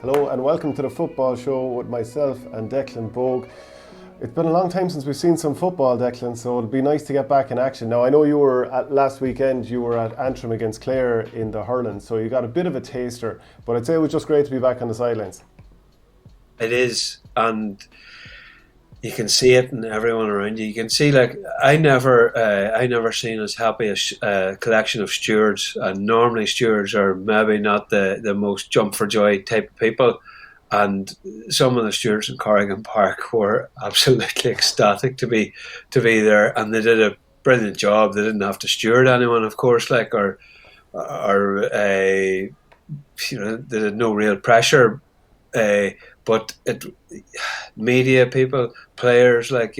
Hello and welcome to the football show with myself and Declan Bogue. It's been a long time since we've seen some football, Declan, so it'll be nice to get back in action. Now, I know you were at last weekend, you were at Antrim against Clare in the hurling, so you got a bit of a taster, but I'd say it was just great to be back on the sidelines. It is, and you can see it in everyone around you. You can see, like, I never seen as happy a collection of stewards. And normally stewards are maybe not the most jump for joy type of people. And some of the stewards in Corrigan Park were absolutely ecstatic to be there, and they did a brilliant job. They didn't have to steward anyone, of course, like or they had no real pressure. Uh, but media people, players, like,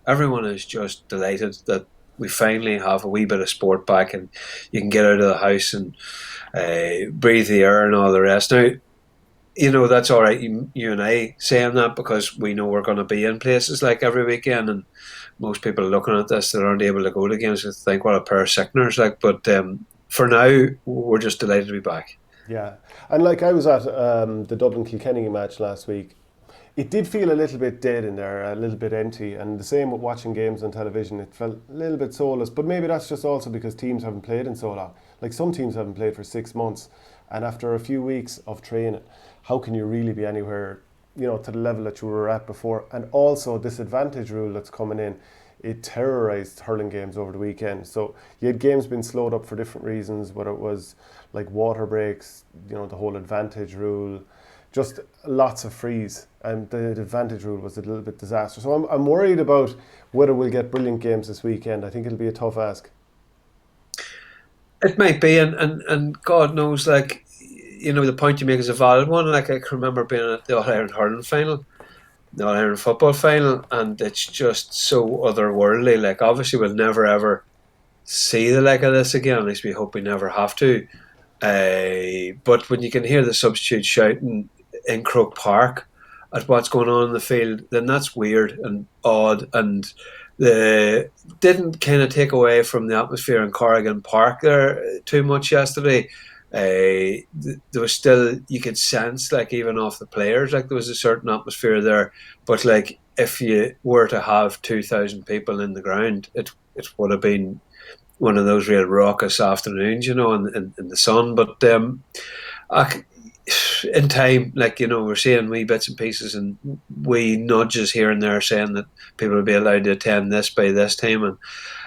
everyone is just delighted that we finally have a wee bit of sport back, and you can get out of the house and breathe the air and all the rest. Now, that's all right. You and I saying that because we know we're going to be in places like every weekend, and most people looking at this that aren't able to go to games would think, what a pair of sickeners. Like, but for now, we're just delighted to be back. Yeah, and like I was at the Dublin Kilkenny match last week. It did feel a little bit dead in there, a little bit empty, and the same with watching games on television. It felt a little bit soulless, but maybe that's just also because teams haven't played in so long. Like some teams haven't played for 6 months, and after a few weeks of training, how can you really be anywhere, to the level that you were at before? And also this advantage rule that's coming in, it terrorised hurling games over the weekend. So you had games being slowed up for different reasons, whether it was like water breaks, the whole advantage rule, just lots of freeze, and the advantage rule was a little bit disastrous. So I'm worried about whether we'll get brilliant games this weekend. I think it'll be a tough ask. It might be, and God knows, like, the point you make is a valid one. Like, I can remember being at the All Ireland hurling final, the All Ireland football final, and it's just so otherworldly. Like, obviously, we'll never ever see the like of this again. At least we hope we never have to. But when you can hear the substitutes shouting in Croke Park at what's going on in the field, then that's weird and odd, and the didn't kind of take away from the atmosphere in Corrigan Park there too much yesterday. There was still, you could sense, like, even off the players, like there was a certain atmosphere there. But like, if you were to have 2,000 people in the ground, it would have been one of those real raucous afternoons, in the sun. But I, in time, like, we're seeing wee bits and pieces and wee nudges here and there saying that people will be allowed to attend this by this time, and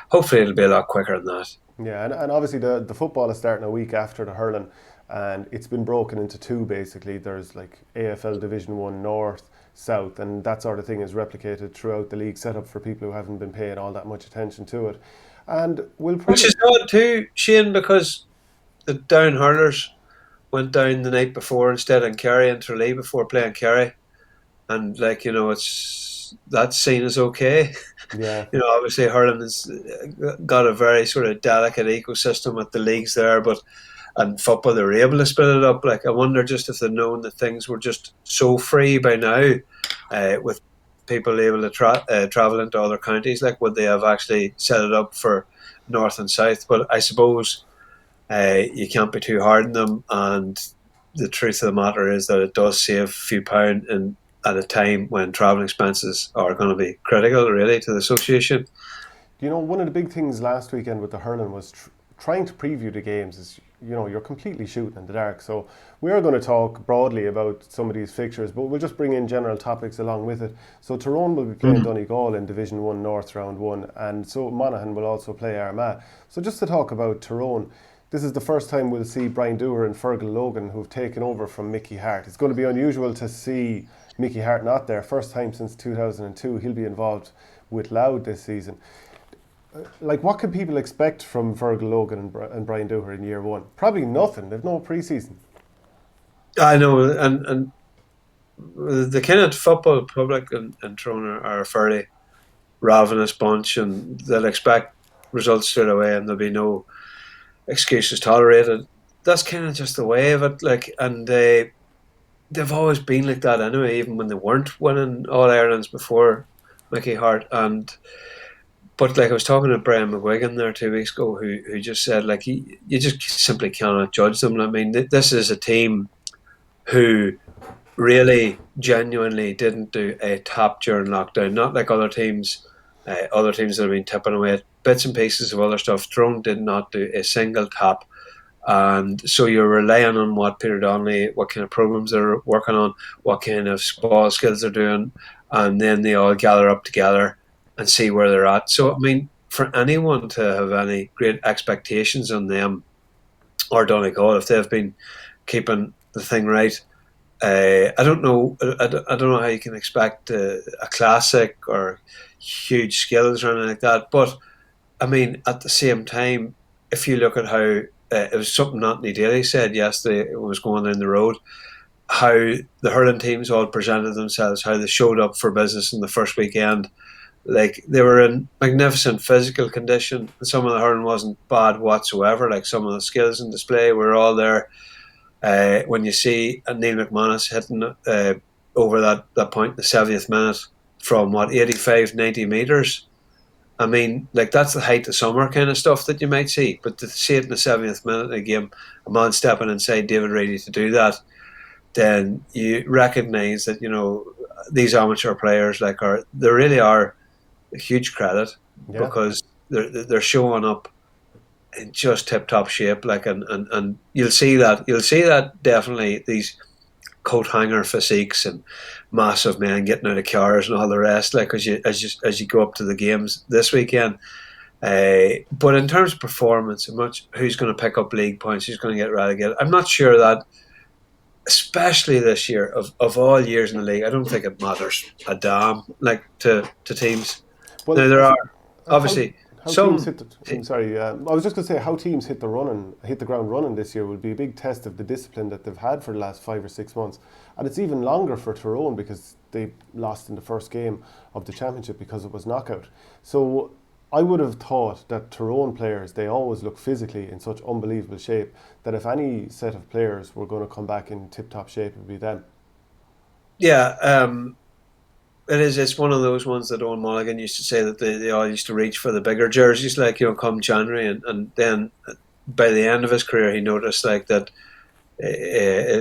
hopefully it'll be a lot quicker than that. Yeah, and obviously the football is starting a week after the hurling, and it's been broken into two basically. There's like AFL Division 1 North, South, and that sort of thing is replicated throughout the league setup for people who haven't been paying all that much attention to it. And we'll Which probably. is odd too, Shane, because the down hurlers went down the night before instead in Kerry and Tralee before playing Kerry, and, like, it's that's seen as okay. Yeah, Obviously hurling has got a very sort of delicate ecosystem with the leagues there, but and football they were able to split it up. Like, I wonder just if they'd known that things were just so free by now, with people able to travel into other counties, like, would they have actually set it up for north and south? But I suppose you can't be too hard on them, and the truth of the matter is that it does save a few pound in at a time when travelling expenses are going to be critical, really, to the association. one of the big things last weekend with the hurling was trying to preview the games. Is you're completely shooting in the dark. So we are going to talk broadly about some of these fixtures, but we'll just bring in general topics along with it. So Tyrone will be playing Donegal in Division 1 North Round 1, and so Monaghan will also play Armagh. So just to talk about Tyrone, this is the first time we'll see Brian Dooher and Fergal Logan, who've taken over from Mickey Hart. It's going to be unusual to see Mickey Hart not there. First time since 2002. He'll be involved with Louth this season. Like, what can people expect from Fergal Logan and Brian Dooher in year one? Probably nothing. They've no pre-season. I know, and the kind of football public in Tyrone are a fairly ravenous bunch, and they'll expect results straight away, and there'll be no excuses tolerated. That's kind of just the way of it. Like, and they've always been like that anyway, even when they weren't winning All Irelands before Mickey Hart. And but, like, I was talking to Brian McGuigan there 2 weeks ago, who just said, like, you just simply cannot judge them. I mean, this is a team who really genuinely didn't do a tap during lockdown. Not like other teams. Other teams that have been tipping away at bits and pieces of other stuff. Tyrone did not do a single tap. And so you're relying on what Peter Donnelly, what kind of programs they're working on, what kind of ball skills they're doing, and then they all gather up together and see where they're at. So, I mean, for anyone to have any great expectations on them or Donegal, if they've been keeping the thing right, I don't know. I don't know how you can expect a classic or huge skills or anything like that. But I mean, at the same time, if you look at how it was something Anthony Daly said yesterday, it was going down the road, how the hurling teams all presented themselves, how they showed up for business in the first weekend. Like they were in magnificent physical condition. Some of the hurling wasn't bad whatsoever. Like some of the skills in display were all there. When you see Neil McManus hitting over that point in the 70th minute from what 85, 90 metres, I mean, like that's the height of summer kind of stuff that you might see. But to see it in the 70th minute of the game, a man stepping inside David Reedy to do that, then you recognise that these amateur players they really are a huge credit Yeah. because they're showing up in just tip top shape. And you'll see that definitely these coat hanger physiques and massive men getting out of cars and all the rest. Like as you go up to the games this weekend. But in terms of performance, who's going to pick up league points, who's going to get relegated, I'm not sure that. Especially this year, of all years in the league, I don't think it matters a damn like to teams. Well, Now there are how, obviously how teams some. hit the, sorry, I was just going to say how teams hit the ground running this year will be a big test of the discipline that they've had for the last 5 or 6 months, and it's even longer for Tyrone because they lost in the first game of the championship because it was knockout. So I would have thought that Tyrone players, they always look physically in such unbelievable shape that if any set of players were going to come back in tip-top shape, it would be them. Yeah, it is. It's one of those ones that Owen Mulligan used to say that they all used to reach for the bigger jerseys, like come January, and then by the end of his career, he noticed like that.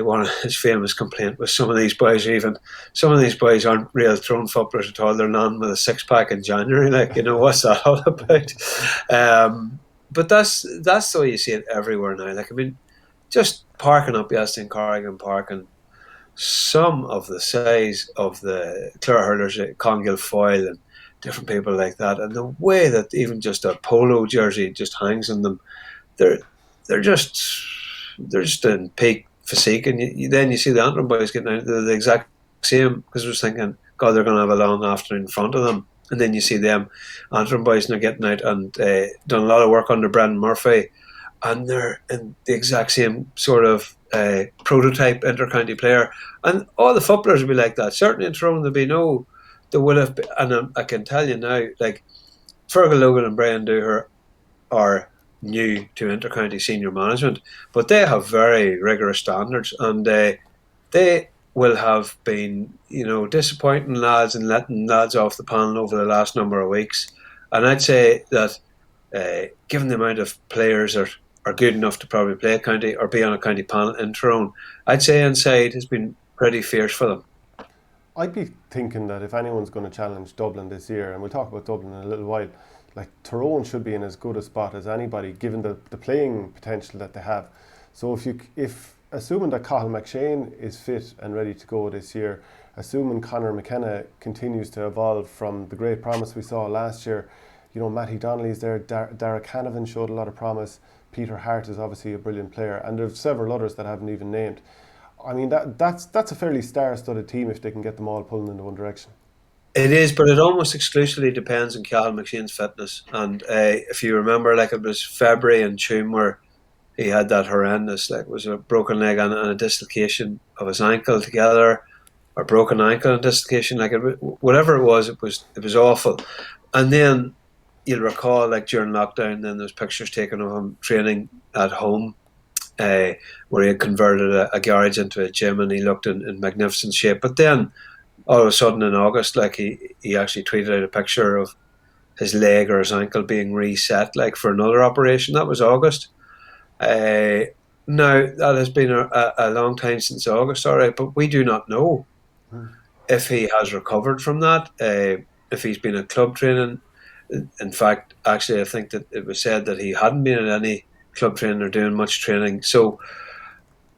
One of his famous complaint was some of these boys aren't real thrown footballers at all. They're landing with a 6 pack in January. Like what's that all about? But that's the way you see it everywhere now. Like I mean, just parking up yesterday in Corrigan Park and some of the size of the Clare hurlers, Con Guilfoyle and different people like that, and the way that even just a polo jersey just hangs on them, they're they're just they're just in peak physique, and then you see the Antrim boys getting out the exact same. Because I was thinking, God, they're going to have a long afternoon in front of them, and then you see them Antrim boys now getting out and done a lot of work under Brendan Murphy, and they're in the exact same sort of prototype intercounty player, and all the footballers will be like that. Certainly in Tyrone, there will have been, and I can tell you now, like Fergal Logan and Brian Dooher are new to intercounty senior management, but they have very rigorous standards, and they will have been, disappointing lads and letting lads off the panel over the last number of weeks. And I'd say that, given the amount of players that are good enough to probably play a county or be on a county panel in Tyrone, I'd say inside has been pretty fierce for them. I'd be thinking that if anyone's going to challenge Dublin this year, and we'll talk about Dublin in a little while, like Tyrone should be in as good a spot as anybody, given the playing potential that they have. So if assuming that Cathal McShane is fit and ready to go this year, assuming Conor McKenna continues to evolve from the great promise we saw last year, Matty Donnelly's there, Derek Hanavan showed a lot of promise, Peter Hart is obviously a brilliant player, and there's several others that I haven't even named. I mean, that's a fairly star-studded team if they can get them all pulling in one direction. It is, but it almost exclusively depends on Cathal McShane's fitness. And if you remember, like it was February and Tuam where he had that horrendous, like it was a broken leg and a dislocation of his ankle together, or broken ankle and dislocation, whatever it was awful. And then you'll recall, like during lockdown, then there's pictures taken of him training at home, where he had converted a garage into a gym, and he looked in magnificent shape. But then all of a sudden in August, like he actually tweeted out a picture of his leg or his ankle being reset, like for another operation. That was August. Now, that has been a long time since August, all right, but we do not know if he has recovered from that, if he's been at club training. In fact, actually, I think that it was said that he hadn't been at any club training or doing much training. So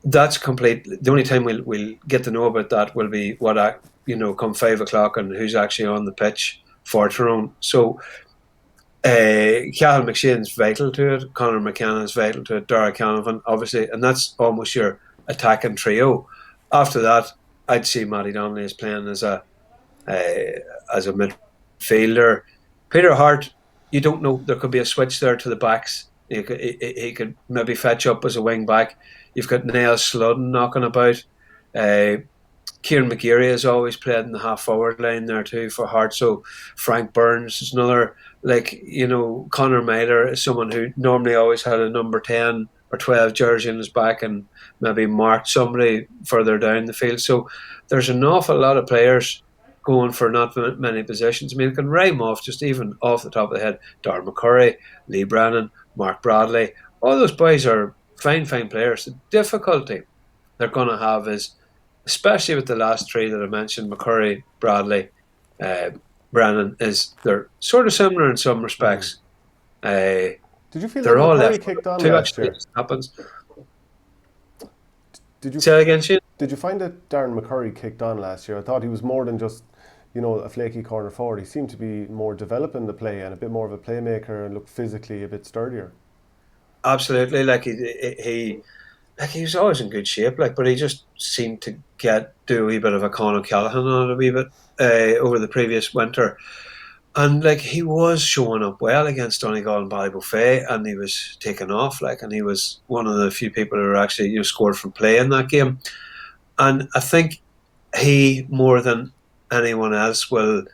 that's complete. The only time we'll get to know about that will be come 5 o'clock and who's actually on the pitch for Tyrone. So Cathal McShane's vital to it. Conor McKenna is vital to it. Dara Canavan, obviously, and that's almost your attacking trio. After that, I'd see Matty Donnelly as playing as a midfielder. Peter Hart, you don't know. There could be a switch there to the backs. He could maybe fetch up as a wing back. You've got Niall Sludden knocking about. Kieran McGeary has always played in the half forward line there too for Hart. So Frank Burns is another, Conor Myler is someone who normally always had a number 10 or 12 jersey in his back and maybe marked somebody further down the field. So there's an awful lot of players going for not many positions. I mean, you can rhyme off just even off the top of the head, Darren McCurry, Lee Brennan, Mark Bradley. All those boys are fine players. The difficulty they're going to have is, especially with the last three that I mentioned, McCurry, Bradley, Brennan, is they're sort of similar in some respects. Did you feel they're that all McCurry left kicked on two last year? happens. Did you say that again, Shane? Did you find that Darren McCurry kicked on last year? I thought he was more than just a flaky corner forward. He seemed to be more developing the play and a bit more of a playmaker and looked physically a bit sturdier. Absolutely, he was always in good shape, but he just seemed to do a wee bit of a Conor Callaghan on it a wee bit over the previous winter. And he was showing up well against Donegal and Ballybofey, and he was taken off, and he was one of the few people who actually scored from play in that game. And I think he, more than anyone else, will.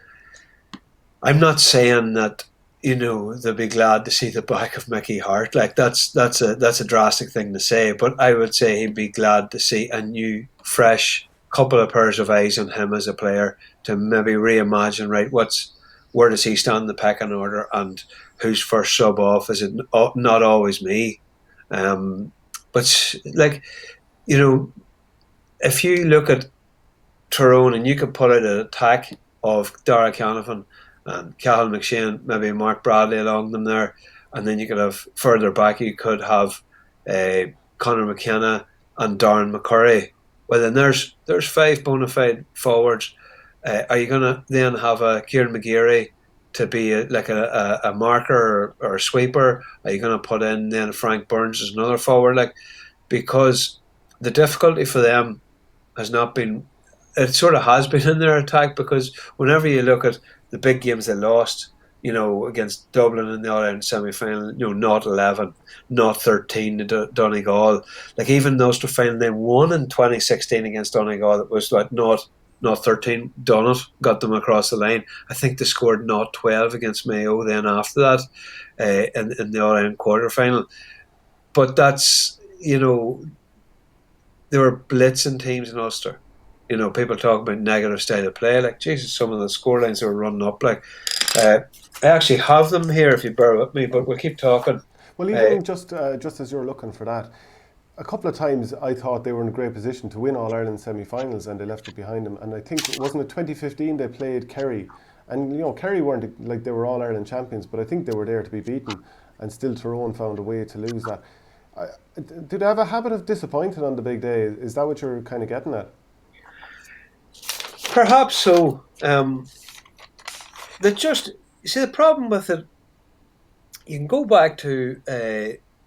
I'm not saying that they'll be glad to see the back of Mickey Hart. That's a drastic thing to say, but I would say he'd be glad to see a new, fresh couple of pairs of eyes on him as a player to maybe reimagine, where does he stand in the pecking order and who's first sub off? Is it not always me? But if you look at Tyrone and you could put out an attack of Dara Canavan and Cathal McShane, maybe Mark Bradley along them there, and then you could have further back, you could have Conor McKenna and Darren McCurry. Well, then there's 5 bona fide forwards. Are you going to then have a Kieran McGeary to be a marker or a sweeper? Are you going to put in then Frank Burns as another forward? Because the difficulty for them has not been, it sort of has been in their attack, because whenever you look at the big games they lost, against Dublin in the All-Ireland semi-final, not 11, not 13 to Donegal. Even those two final, they won in 2016 against Donegal. It was not 13, done it, got them across the line. I think they scored not 12 against Mayo then after that in the All-Ireland quarter-final. But that's, they were blitzing teams in Ulster. People talk about negative style of play. Jesus, some of the scorelines they were running up. I actually have them here if you bear with me, but we'll keep talking. Well, even just as you're looking for that, a couple of times I thought they were in a great position to win All-Ireland semi-finals and they left it behind them. And I think, wasn't it 2015 they played Kerry? And, Kerry weren't they were All-Ireland champions, but I think they were there to be beaten, and still Tyrone found a way to lose that. Do they have a habit of disappointing on the big day? Is that what you're kind of getting at? Perhaps so. The problem with it, you can go back to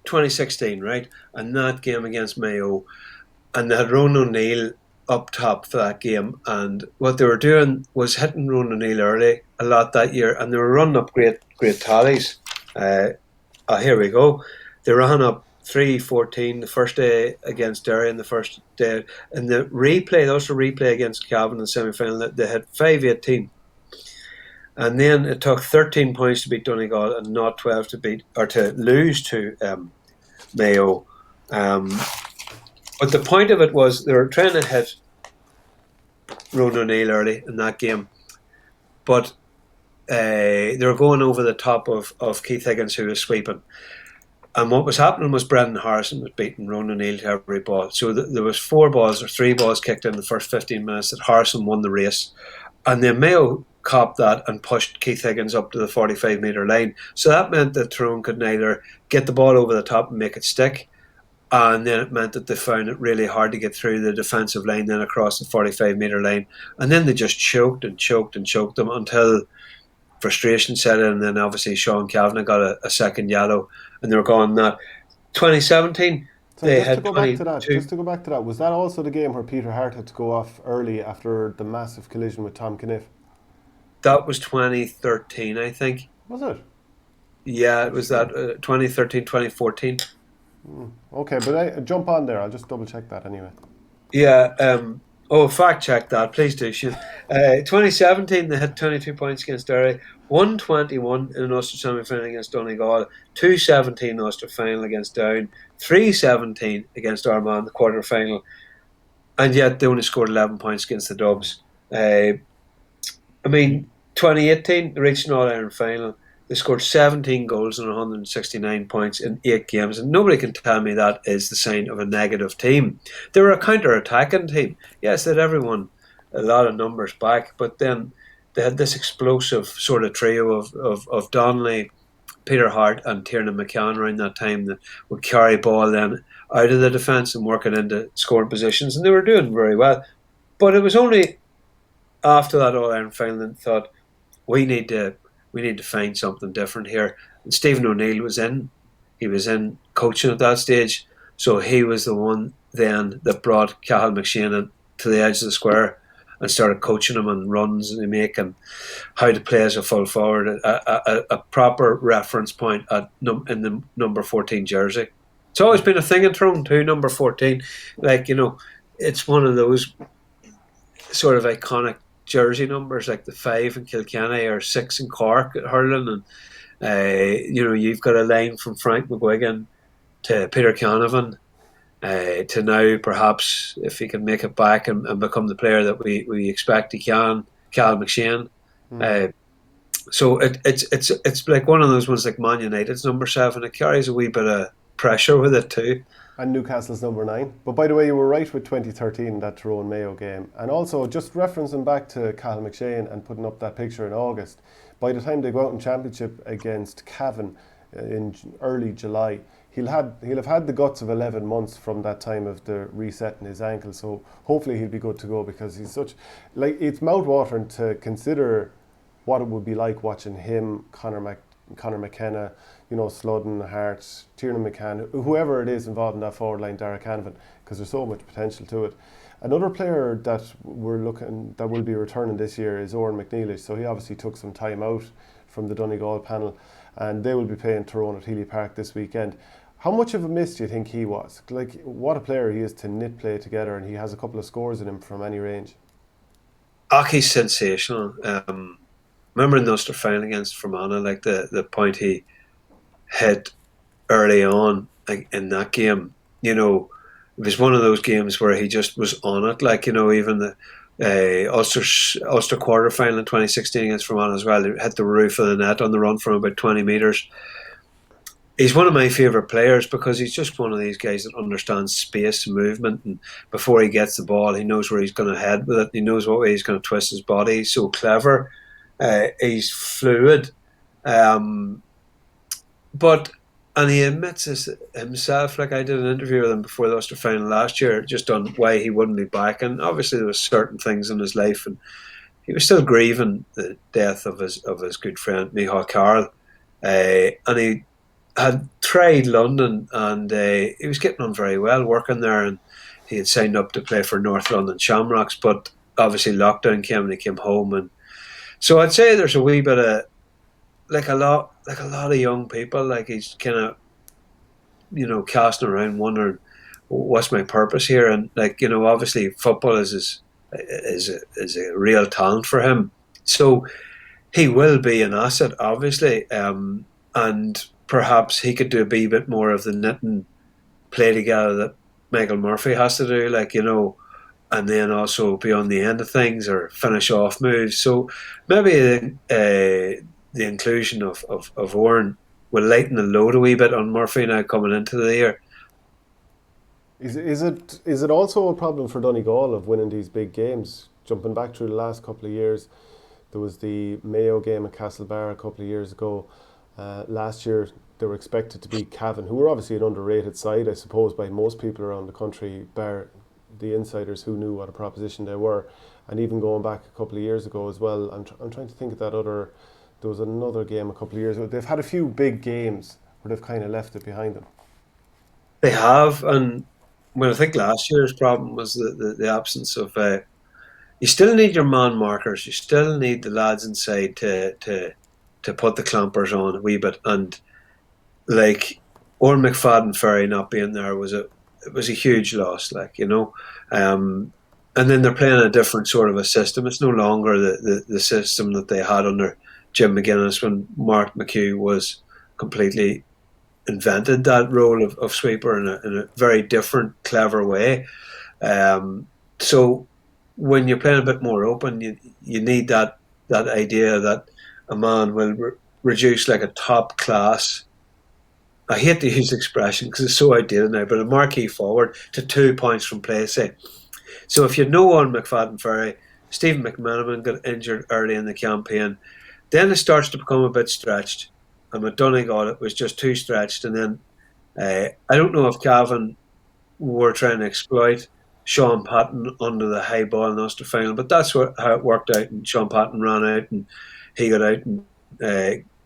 2016, right? And that game against Mayo, and they had Ronan O'Neill up top for that game, and what they were doing was hitting Ronan O'Neill early a lot that year, and they were running up great tallies. Here we go. They ran up 3-14 the first day against Derry, and the first day in the replay, that was the replay against Cavan in the semi-final, they had 5-18. And then it took 13 points to beat Donegal and not 12 to lose to Mayo. But the point of it was they were trying to hit Ronan O'Neill early in that game, but they were going over the top of Keith Higgins, who was sweeping. And what was happening was Brendan Harrison was beating Ronan O'Neill to every ball. So there was 4 balls or 3 balls kicked in the first 15 minutes that Harrison won the race. And then Mayo copped that and pushed Keith Higgins up to the 45-metre line. So that meant that Tyrone could neither get the ball over the top and make it stick, and then it meant that they found it really hard to get through the defensive line then across the 45-metre line. And then they just choked and choked and choked them until frustration set in, and then obviously Sean Kavanagh got a second yellow, and they were gone that. 2017, So they just to had go back to that, 22. was that also the game where Peter Hart had to go off early after the massive collision with Tom Caniff? That was 2013, I think. Was it? Yeah, it was that 2013, 2014. Okay, but I jump on there. I'll just double check that anyway. Yeah. Fact check that, please do, Shane. 2017, they had 22 points against Derry, 121 in an Ulster semi-final against Donegal, 217 Ulster final against Down, 317 against Armagh in the quarter-final, and yet they only scored 11 points against the Dubs. 2018, they reached an All-Ireland final. They scored 17 goals and 169 points in 8 games, and nobody can tell me that is the sign of a negative team. They were a counter-attacking team. Yes, they had everyone a lot of numbers back, but then they had this explosive sort of trio of Donnelly, Peter Hart and Tiernan McCann around that time that would carry ball then out of the defence and work it into scoring positions, and they were doing very well. But it was only after that All-Ireland final that they thought, we need to find something different here. And Stephen O'Neill was in. He was in coaching at that stage. So he was the one then that brought Cathal McShane to the edge of the square and started coaching him on runs they make and how to play as a full forward, a proper reference point in the number 14 jersey. It's always been a thing in Tyrone too, number 14. It's one of those sort of iconic jersey numbers, like the 5 in Kilkenny or 6 in Cork at hurling, and you've got a line from Frank McGuigan to Peter Canavan, to now perhaps if he can make it back and become the player that we expect he can, Cal McShane. So it's like one of those ones like Man United's number 7. It carries a wee bit of pressure with it too. And Newcastle's number 9. But by the way, you were right with 2013, that Tyrone Mayo game. And also, just referencing back to Cathal McShane and putting up that picture in August, by the time they go out in championship against Cavan in early July, he'll have had the guts of 11 months from that time of the reset in his ankle. So hopefully he'll be good to go, because he's such, it's mouth-watering to consider what it would be like watching him, Conor McKenna, Sludden, Hart, Tiernan McCann, whoever it is involved in that forward line, Darragh Canavan, because there's so much potential to it. Another player that that will be returning this year is Oran McNeilish. So he obviously took some time out from the Donegal panel, and they will be playing Tyrone at Healy Park this weekend. How much of a miss do you think he was? What a player he is to knit play together, and he has a couple of scores in him from any range. He's sensational. Remember in the Ulster final against Fermanagh, the point he hit early on in that game, it was one of those games where he just was on it. Even the Ulster quarter final in 2016 against Fermanagh as well, he hit the roof of the net on the run from about 20 metres. He's one of my favourite players because he's just one of these guys that understands space and movement, and before he gets the ball, he knows where he's going to head with it. He knows what way he's going to twist his body. He's so clever. He's fluid. And he admits this himself. I did an interview with him before the Ulster final last year, just on why he wouldn't be back. And obviously there was certain things in his life, and he was still grieving the death of his good friend Micheál Carroll. And he had tried London, and he was getting on very well working there, and he had signed up to play for North London Shamrocks. But obviously lockdown came and he came home, and so I'd say there's a wee bit of a lot of young people, he's kind of casting around wondering what's my purpose here, and obviously football is a real talent for him, so he will be an asset obviously, and perhaps he could do a wee bit more of the knitting play together that Michael Murphy has to do, and then also be on the end of things or finish off moves. So maybe the inclusion of Oran will lighten the load a wee bit on Murphy now coming into the year. Is it also a problem for Donegal of winning these big games? Jumping back through the last couple of years, there was the Mayo game at Castlebar a couple of years ago. Last year, they were expected to beat Cavan, who were obviously an underrated side, I suppose, by most people around the country, bar the insiders who knew what a proposition they were. And even going back a couple of years ago as well, I'm trying to think of that other. There was another game a couple of years ago. They've had a few big games where they've kind of left it behind them. They have, and well, I think last year's problem was the absence of. You still need your man markers. You still need the lads inside to put the clampers on a wee bit, and like or McFadden Ferry not being there was a huge loss. Like and then they're playing a different sort of a system. It's no longer the system that they had under Jim McGuinness when Mark McHugh was completely invented that role of sweeper in a very different, clever way. So when you're playing a bit more open, you need that idea that a man will reduce like a top class. I hate to use the expression because it's so outdated now, but a marquee forward to 2 points from play, say. So if you know on McFadden Ferry, Stephen McManaman got injured early in the campaign, then it starts to become a bit stretched. And with Donegal, it was just too stretched. And then I don't know if Cavan were trying to exploit Sean Patton under the high ball in the Ulster final, but that's how it worked out. And Sean Patton ran out and he got out and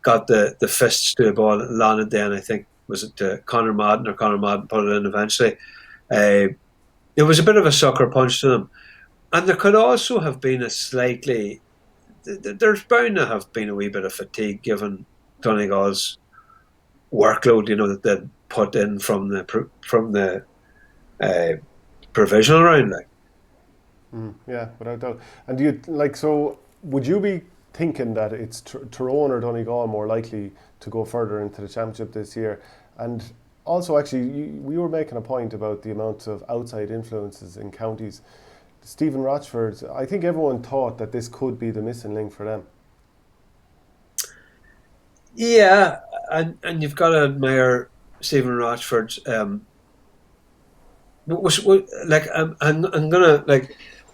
got the fists to the ball and landed then, I think, was it Conor Madden, or Conor Madden put it in eventually. It was a bit of a sucker punch to them. And there could also have been there's bound to have been a wee bit of fatigue given Donegal's workload, that they'd put in from the provisional round. Yeah, without doubt. And do you so? Would you be thinking that it's Tyrone or Donegal more likely to go further into the championship this year? And also, actually, we were making a point about the amount of outside influences in counties. Stephen Rochford, I think everyone thought that this could be the missing link for them. Yeah, and you've got to admire Stephen Rochford's. I'm gonna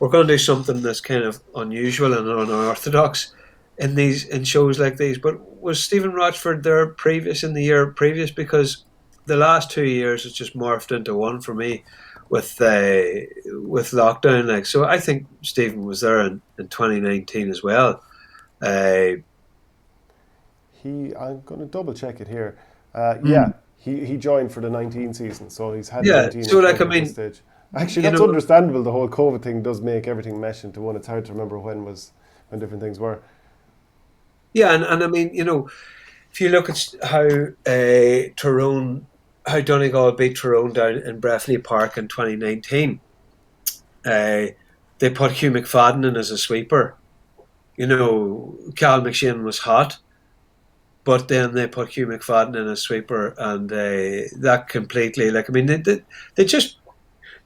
we're gonna do something that's kind of unusual and unorthodox in shows like these. But was Stephen Rochford there previous in the year previous? Because the last 2 years has just morphed into one for me with lockdown. So I think Stephen was there in 2019 as well. I'm going to double check it here. Yeah, he joined for the 19 season, so he's had 19. So at this stage. Actually, that's understandable. The whole COVID thing does make everything mesh into one. It's hard to remember when different things were. Yeah, and I mean, if you look at how Donegal beat Tyrone down in Breffni Park in 2019, they put Hugh McFadden in as a sweeper. Cal McShane was hot, but then they put Hugh McFadden in as sweeper, and that completely, they just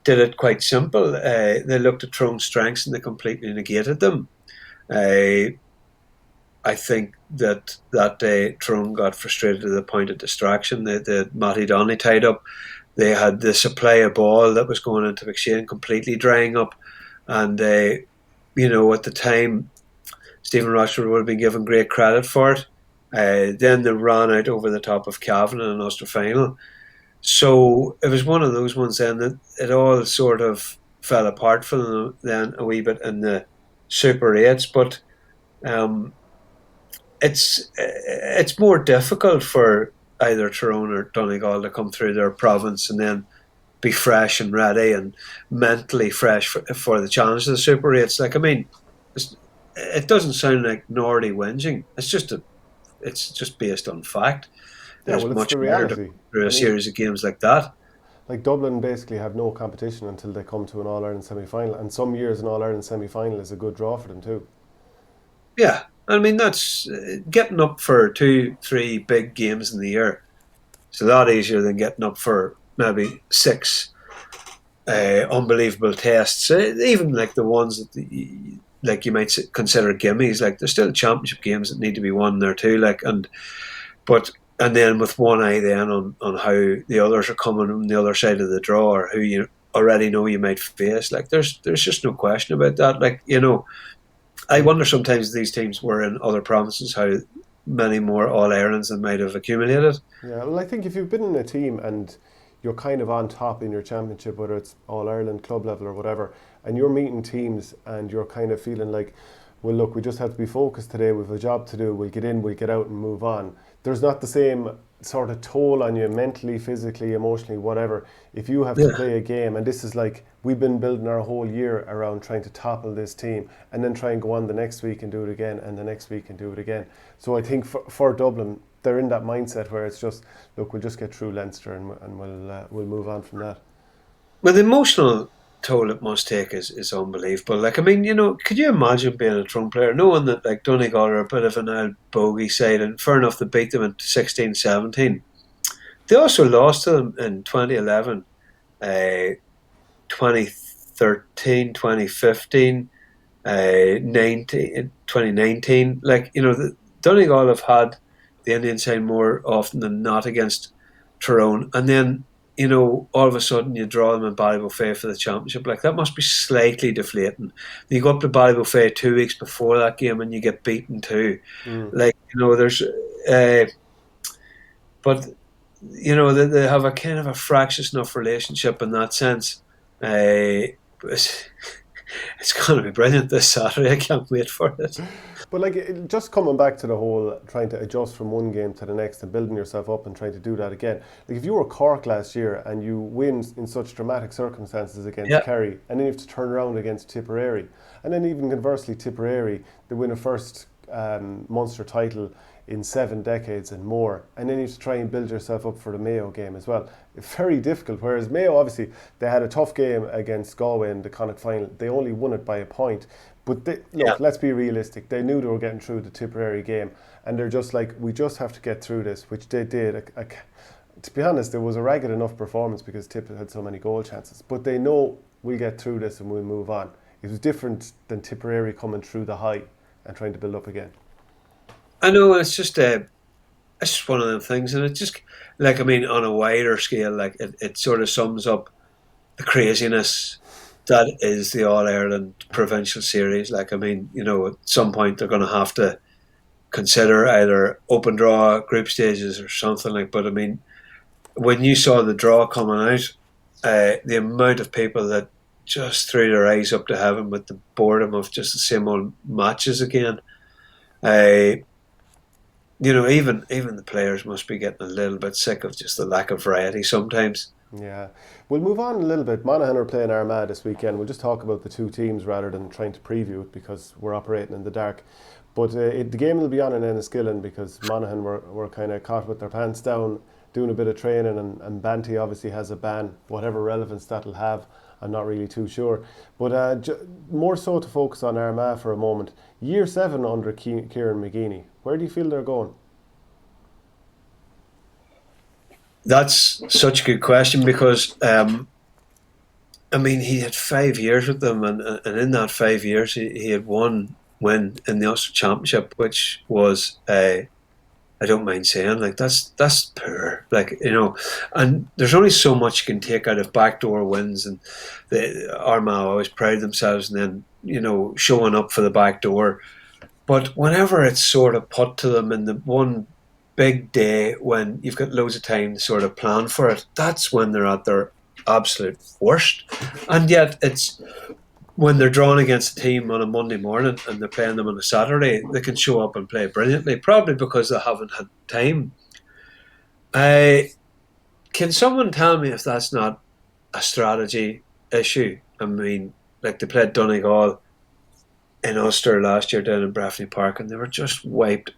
did it quite simple. They looked at Tyrone's strengths and they completely negated them. I think that day Tyrone got frustrated to the point of distraction. They had Matty Donnelly tied up. They had the supply of ball that was going into McShane completely drying up. And, at the time, Stephen Rochford would have been given great credit for it. Then they ran out over the top of Cavan in an Ulster final. So it was one of those ones then that it all sort of fell apart for them then a wee bit in the Super 8s. But it's more difficult for either Tyrone or Donegal to come through their province and then be fresh and ready and mentally fresh for the challenge of the Super 8s. It doesn't sound like Nordy whinging. It's just based on fact. It's much better to go through a series of games like that. Like Dublin basically have no competition until they come to an All-Ireland semi-final, and some years an All-Ireland semi-final is a good draw for them too. Yeah, that's getting up for 2-3 big games in the year. It's a lot easier than getting up for maybe 6 unbelievable tests. Even like the ones that you might consider gimmies. There's still championship games that need to be won there too. But and then with one eye then on how the others are coming on the other side of the draw, or who you already know you might face. Like there's just no question about that. Like, I wonder sometimes these teams were in other provinces how many more All Irelands than might have accumulated. Yeah, well, I think if you've been in a team and you're kind of on top in your championship, whether it's All Ireland, club level, or whatever, and you're meeting teams and you're kind of feeling like, well, look, we just have to be focused today. We have a job to do. We'll get in, we'll get out, and move on. There's not the same sort of toll on you mentally, physically, emotionally, whatever. If you have to play a game, and this is like we've been building our whole year around trying to topple this team, and then try and go on the next week and do it again, and the next week and do it again. So I think for Dublin, they're in that mindset where it's just, look, we'll just get through Leinster and we'll move on from that. Well, the emotional toll it must take is unbelievable. Like, I mean, could you imagine being a Tyrone player, knowing that like Donegal are a bit of an old bogey side, and fair enough, they beat them in 16-17. They also lost to them in 2011, 2013, 2015, 2019. Like, the Donegal have had the Indian side more often than not against Tyrone, and then all of a sudden you draw them in Ballybofey for the championship. Like, that must be slightly deflating. You go up to Ballybofey 2 weeks before that game and you get beaten too. Like, there's, but they have a kind of a fractious enough relationship in that sense. It's going to be brilliant this Saturday. I can't wait for it. But like, just coming back to the whole trying to adjust from one game to the next and building yourself up and trying to do that again. Like, if you were Cork last year and you win in such dramatic circumstances against Kerry, and then you have to turn around against Tipperary, and then even conversely Tipperary, they win a first Munster title in 7 decades and more, and then you have to try and build yourself up for the Mayo game as well. It's very difficult, whereas Mayo, obviously, they had a tough game against Galway in the Connacht final. They only won it by a point. But let's be realistic. They knew they were getting through the Tipperary game, and they're just like, we just have to get through this, which they did. To be honest, it was a ragged enough performance because Tip had so many goal chances. But they know we'll get through this and we'll move on. It was different than Tipperary coming through the high and trying to build up again. I know, it's just one of them things, and it just, like, I mean, on a wider scale, like, it sort of sums up the craziness that is the All Ireland provincial series. Like, I mean, at some point they're going to have to consider either open draw group stages or something like. But I mean, when you saw the draw coming out, the amount of people that just threw their eyes up to heaven with the boredom of just the same old matches again. Even the players must be getting a little bit sick of just the lack of variety sometimes. Yeah. We'll move on a little bit. Monaghan are playing Armagh this weekend. We'll just talk about the two teams rather than trying to preview it because we're operating in the dark. But the game will be on in Enniskillen because Monaghan were kind of caught with their pants down doing a bit of training, and Banty obviously has a ban. Whatever relevance that'll have, I'm not really too sure. But more so to focus on Armagh for a moment. Year 7 under Kieran McGeeney. Where do you feel they're going? That's such a good question because, I mean, he had 5 years with them, and in that 5 years, he had one win in the Ulster Championship, which was, I don't mind saying, like, that's poor. Like, and there's only so much you can take out of backdoor wins, and the Armagh always pride themselves and then, showing up for the back door. But whenever it's sort of put to them in the one big day when you've got loads of time to sort of plan for it, that's when they're at their absolute worst. And yet it's when they're drawn against a team on a Monday morning and they're playing them on a Saturday, they can show up and play brilliantly, probably because they haven't had time. Can someone tell me if that's not a strategy issue? I mean, like, they played Donegal in Ulster last year down in Breffni Park and they were just wiped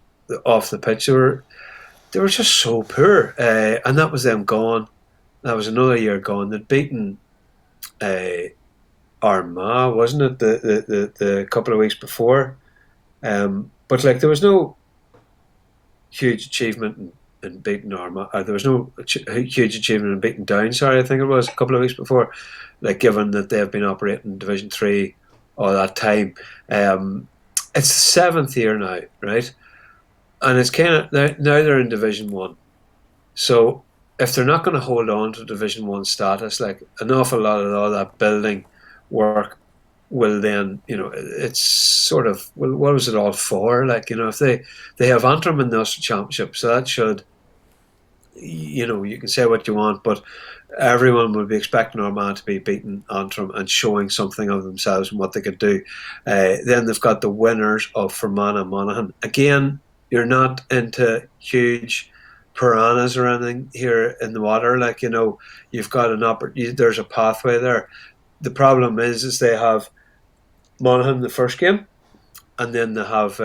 off the pitch. They were just so poor, and that was them gone. That was another year gone. They'd beaten Armagh, wasn't it, the couple of weeks before? But like, there was no huge achievement in beating Armagh. There was no huge achievement in beating Down. Sorry, I think it was a couple of weeks before. Like, given that they have been operating in Division 3 all that time, it's the 7th year now, right? And it's kind of now they're in Division 1, So if they're not going to hold on to Division One status, like an awful lot of all that building work will then, it's sort of, well, what was it all for? Like, if they have Antrim in the Ulster Championship, so that should, you can say what you want, but everyone would be expecting Armagh to be beating Antrim and showing something of themselves and what they could do. Then they've got the winners of Fermanagh and Monaghan. Again, you're not into huge piranhas or anything here in the water. Like, you've got there's a pathway there. The problem is they have Monaghan the first game, and then they have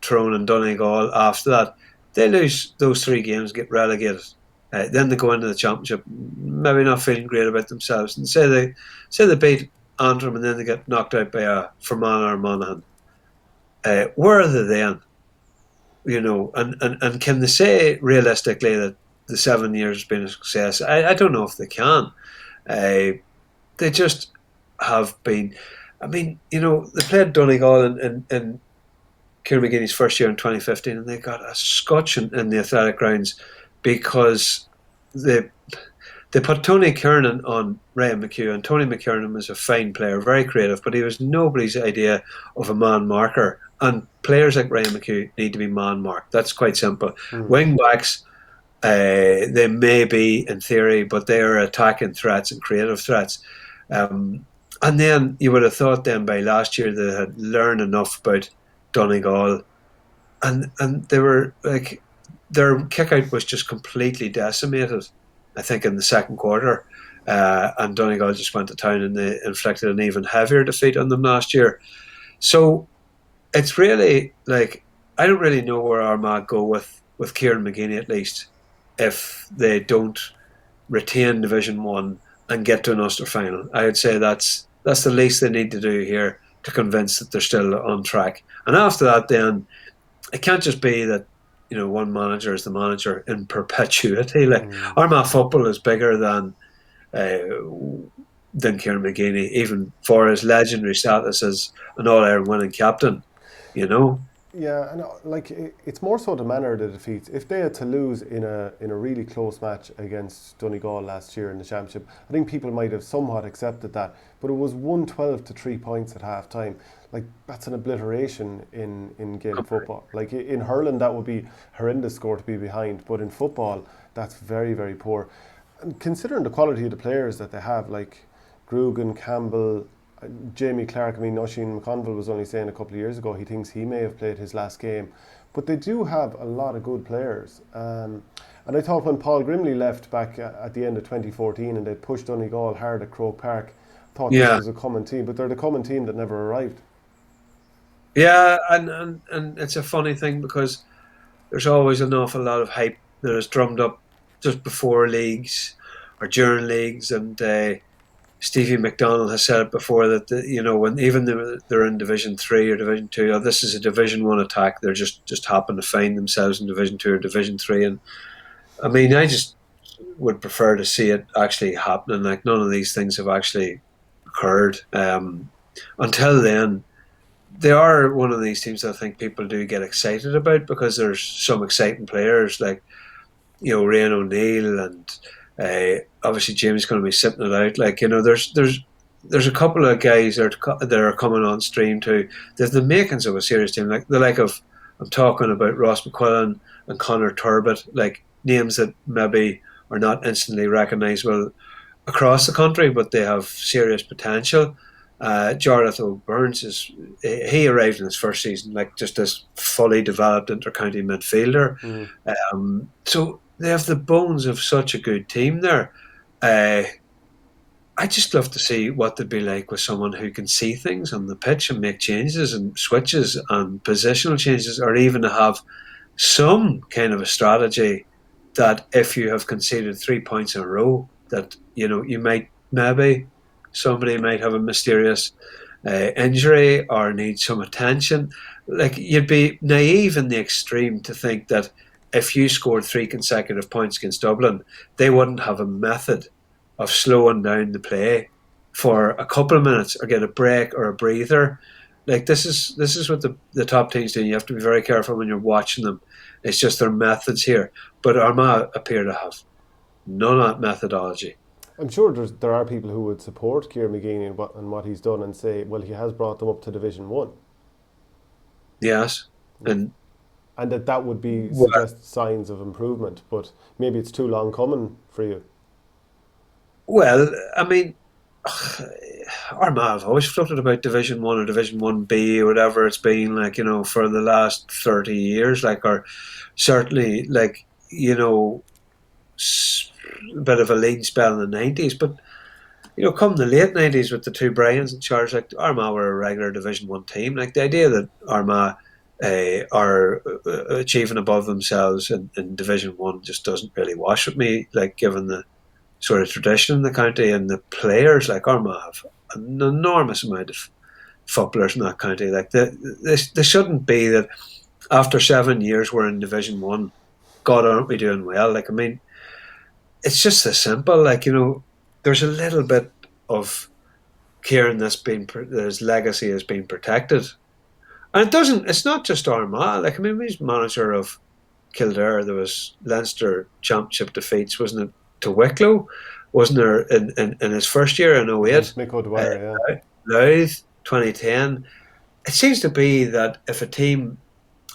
Tyrone and Donegal after that. They lose those 3 games, get relegated. Then they go into the championship, maybe not feeling great about themselves, and say they beat Antrim, and then they get knocked out by a Fermanagh or Monaghan. Where are they then? And can they say realistically that the 7 years has been a success? I don't know if they can. They just have been. I mean, they played Donegal in Kieran McGeeney's first year in 2015, and they got a scotch in the athletic grounds because they put Tony Kiernan on Ryan McHugh, and Tony McKiernan was a fine player, very creative, but he was nobody's idea of a man marker. And players like Ryan McHugh need to be man marked. That's quite simple. Wing backs, they may be in theory, but they are attacking threats and creative threats. And then you would have thought then by last year they had learned enough about Donegal, and they were like, their kick out was just completely decimated, I think, in the second quarter. And Donegal just went to town and they inflicted an even heavier defeat on them last year. So it's really like, I don't really know where Armagh go with Kieran McGeeney, at least, if they don't retain Division 1 and get to an Ulster final. I would say that's the least they need to do here to convince that they're still on track. And after that, then it can't just be that one manager is the manager in perpetuity. Like Armagh football is bigger than Kieran McGeeney, even for his legendary status as an All-Ireland winning captain. Yeah, and it's more so the manner of the defeats. If they had to lose in a really close match against Donegal last year in the championship, I think people might have somewhat accepted that. But it was 1-12 to 3 points at half time. Like, that's an obliteration in Gaelic football. Like, in hurling, that would be horrendous score to be behind. But in football, that's very, very poor. And considering the quality of the players that they have, like Grugan, Campbell, Jamie Clark, Oisin McConville was only saying a couple of years ago he thinks he may have played his last game. But they do have a lot of good players. And I thought when Paul Grimley left back at the end of 2014 and they pushed Donegal hard at Croke Park, I thought this was a common team. But they're the common team that never arrived. Yeah, and it's a funny thing because there's always an awful lot of hype that is drummed up just before leagues or during leagues, and Stevie McDonald has said it before that when even they're in Division 3 or Division 2, this is a Division 1 attack. They're just happen to find themselves in Division 2 or Division 3, and I just would prefer to see it actually happening. Like, none of these things have actually occurred. Until then, they are one of these teams that I think people do get excited about because there's some exciting players like Ryan O'Neill and obviously James going to be sitting it out. Like, there's a couple of guys that are coming on stream too. There's the makings of a serious team, like the like of, I'm talking about Ross McQuillan and Connor Turbett, like names that maybe are not instantly recognisable across the country, but they have serious potential. Jarlath O'Burns he arrived in his first season like just this fully developed inter-county midfielder. So they have the bones of such a good team there. I just love to see what they'd be like with someone who can see things on the pitch and make changes and switches and positional changes, or even to have some kind of a strategy that if you have conceded 3 points in a row, that you might maybe somebody might have a mysterious injury or need some attention. Like, you'd be naive in the extreme to think that if you scored 3 consecutive points against Dublin, they wouldn't have a method of slowing down the play for a couple of minutes or get a break or a breather. Like this is what the top teams do. You have to be very careful when you're watching them. It's just their methods here. But Armagh appear to have none of that methodology. I'm sure there are people who would support Kieran McGeeney and what he's done and say, well, he has brought them up to Division 1. Yes. And that would be well, suggest signs of improvement, but maybe it's too long coming for you. well, I mean, Armagh have always floated about Division 1 or Division 1B or whatever it's been, like, for the last 30 years, like, or certainly, like, a bit of a lean spell in the 90s. But, come the late 90s with the two Bryans in charge, like, Armagh were a regular Division 1 team. Like, the idea that Armagh are achieving above themselves in Division 1 just doesn't really wash with me, like, given the sort of tradition in the county and the players. Like, Armagh have an enormous amount of footballers in that county. Like, they shouldn't be that after 7 years we're in Division 1. God, aren't we doing well? Like, I mean, it's just as simple. Like, there's a little bit of Kieran his legacy has been protected. And it's not just Armagh. Like, I mean, he's manager of Kildare. There was Leinster Championship defeats, wasn't it, to Wicklow? Wasn't there in his first year in 08? Mick O'Dwyer, yeah. Louth, 2010. It seems to be that if a team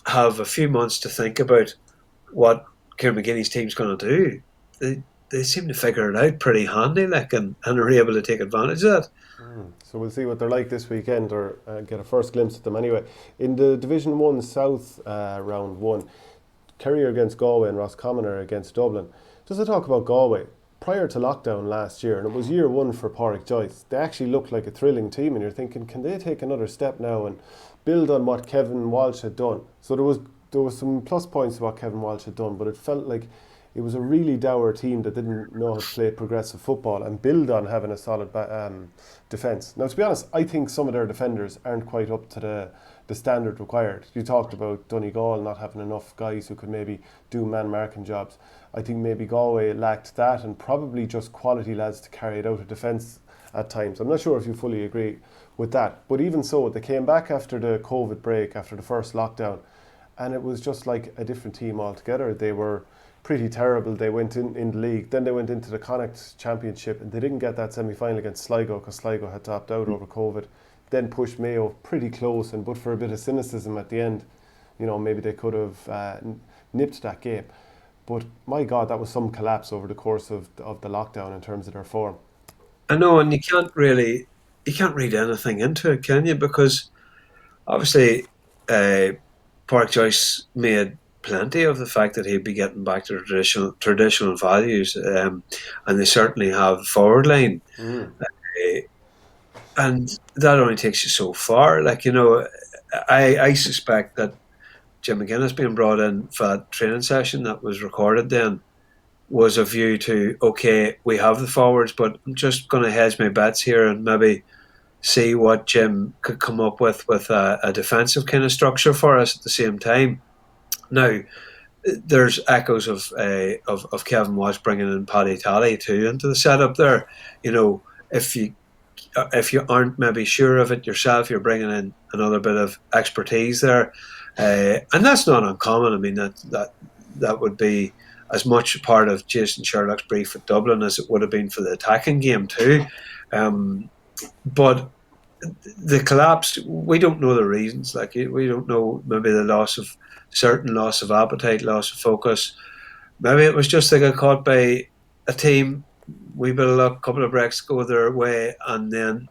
have a few months to think about what Kieran McGeeney's team's going to do, they seem to figure it out pretty handy, like, and are able to take advantage of that. So we'll see what they're like this weekend, or get a first glimpse of them anyway. In the Division 1 South round 1, Kerry are against Galway and Roscommon are against Dublin. Just to talk about Galway, prior to lockdown last year, and it was year 1 for Pádraig Joyce, they actually looked like a thrilling team, and you're thinking, can they take another step now and build on what Kevin Walsh had done? So there was some plus points to what Kevin Walsh had done, but it felt like it was a really dour team that didn't know how to play progressive football and build on having a solid defence. Now, to be honest, I think some of their defenders aren't quite up to the standard required. You talked about Donegal not having enough guys who could maybe do man-marking jobs. I think maybe Galway lacked that, and probably just quality lads to carry it out of defence at times. I'm not sure if you fully agree with that, but even so, they came back after the COVID break, after the first lockdown, and it was just like a different team altogether. They were pretty terrible. They went in the league, then they went into the Connacht Championship, and they didn't get that semi-final against Sligo because Sligo had topped out over COVID, then pushed Mayo pretty close, and but for a bit of cynicism at the end, maybe they could have nipped that game. But my God, that was some collapse over the course of the lockdown in terms of their form. I know, and you can't read anything into it, can you? Because obviously Pádraig Joyce made plenty of the fact that he'd be getting back to traditional values, and they certainly have forward line, and that only takes you so far. Like, I suspect that Jim McGuinness being brought in for that training session that was recorded then was a view to, okay, we have the forwards, but I'm just going to hedge my bets here and maybe see what Jim could come up with a defensive kind of structure for us at the same time. Now, there's echoes of Kevin Walsh bringing in Paddy Talley too into the setup there. If you aren't maybe sure of it yourself, you're bringing in another bit of expertise there, and that's not uncommon. I mean, that would be as much a part of Jason Sherlock's brief at Dublin as it would have been for the attacking game too. But the collapse, we don't know the reasons. Like, we don't know, maybe the loss of appetite, loss of focus. Maybe it was just they got caught by a team, we bit of luck, couple of breaks go their way, and then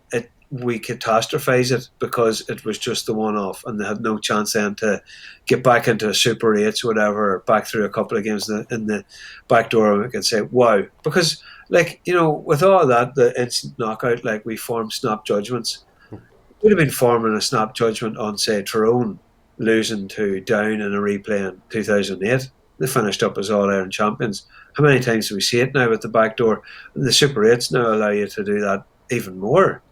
we catastrophise it because it was just the one-off, and they had no chance then to get back into a Super 8s or whatever, or back through a couple of games in the back door, and we can say, wow. Because, like, with all that, the instant knockout, like, we formed snap judgments. We'd have been forming a snap judgment on, say, Tyrone losing to Down in a replay in 2008. They finished up as All-Ireland champions. How many times do we see it now with the back door? The Super 8s now allow you to do that even more.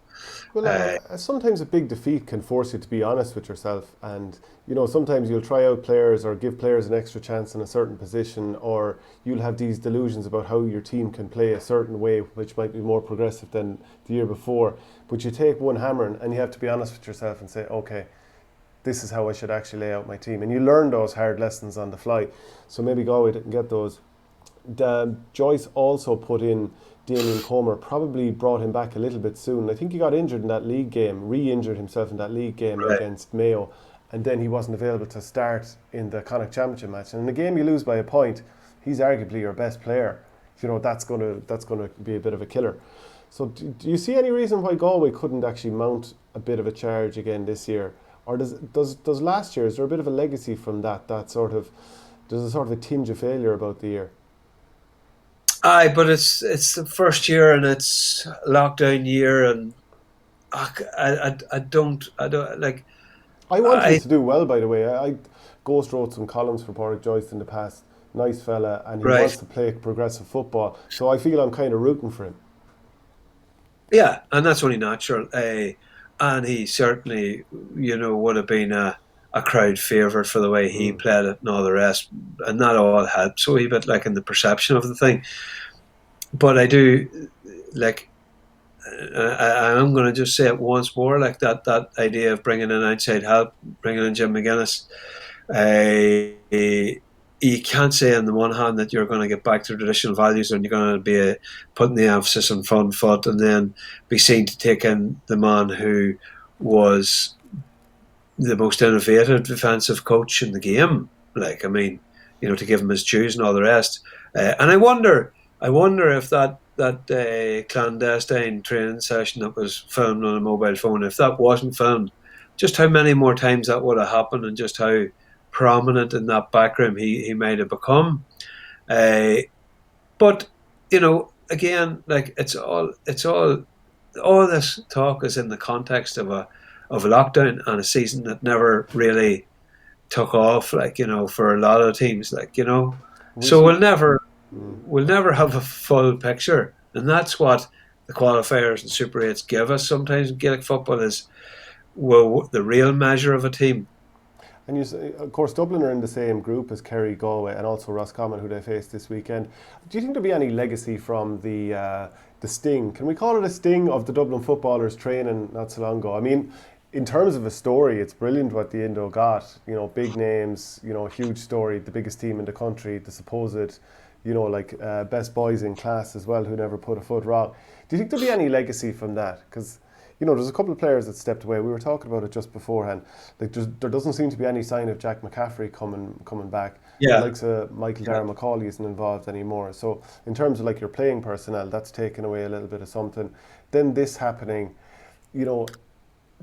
Well, sometimes a big defeat can force you to be honest with yourself, and sometimes you'll try out players or give players an extra chance in a certain position, or you'll have these delusions about how your team can play a certain way, which might be more progressive than the year before. But you take one hammer and you have to be honest with yourself and say, okay, this is how I should actually lay out my team, and you learn those hard lessons on the fly. So maybe Galway didn't get those. Joyce also put in Damien Comer, probably brought him back a little bit soon. I think he got injured in that league game, re-injured himself in that league game against Mayo, and then he wasn't available to start in the Connacht Championship match. And in the game you lose by a point, he's arguably your best player. That's going to be a bit of a killer. So do you see any reason why Galway couldn't actually mount a bit of a charge again this year? Or does last year, is there a bit of a legacy from that sort of, there's a sort of a tinge of failure about the year? Aye, but it's the first year and it's lockdown year, and I don't like. I want him to do well, by the way. I ghost wrote some columns for Pádraig Joyce in the past. Nice fella, and he wants to play progressive football. So I feel I'm kind of rooting for him. Yeah, and that's only natural. And he certainly, would have been a crowd favourite for the way he played it and all the rest, and that all helps so a bit, like in the perception of the thing. But I do, like, I'm going to just say it once more, like that idea of bringing in outside help, bringing in Jim McGuinness. You can't say on the one hand that you're going to get back to traditional values and you're going to be putting the emphasis on front foot, and then be seen to take in the man who was the most innovative defensive coach in the game. Like, I mean, to give him his dues and all the rest. And I wonder if that clandestine training session that was filmed on a mobile phone, if that wasn't filmed, just how many more times that would have happened, and just how prominent in that backroom he might have become. But again, like, it's all this talk is in the context of a lockdown and a season that never really took off, like, for a lot of teams, like, so we'll never have a full picture, and that's what the qualifiers and Super 8s give us sometimes in Gaelic football, is the real measure of a team. And of course, Dublin are in the same group as Kerry, Galway, and also Roscommon, who they face this weekend. Do you think there'll be any legacy from the sting? Can we call it a sting of the Dublin footballers training not so long ago? I mean, in terms of a story, it's brilliant what the Indo got. Big names, huge story, the biggest team in the country, the supposed, best boys in class as well, who never put a foot wrong. Do you think there'll be any legacy from that? Because there's a couple of players that stepped away. We were talking about it just beforehand. Like, there doesn't seem to be any sign of Jack McCaffrey coming back. Yeah. The likes of Michael Darren McCauley isn't involved anymore. So in terms of like your playing personnel, that's taken away a little bit of something. Then this happening,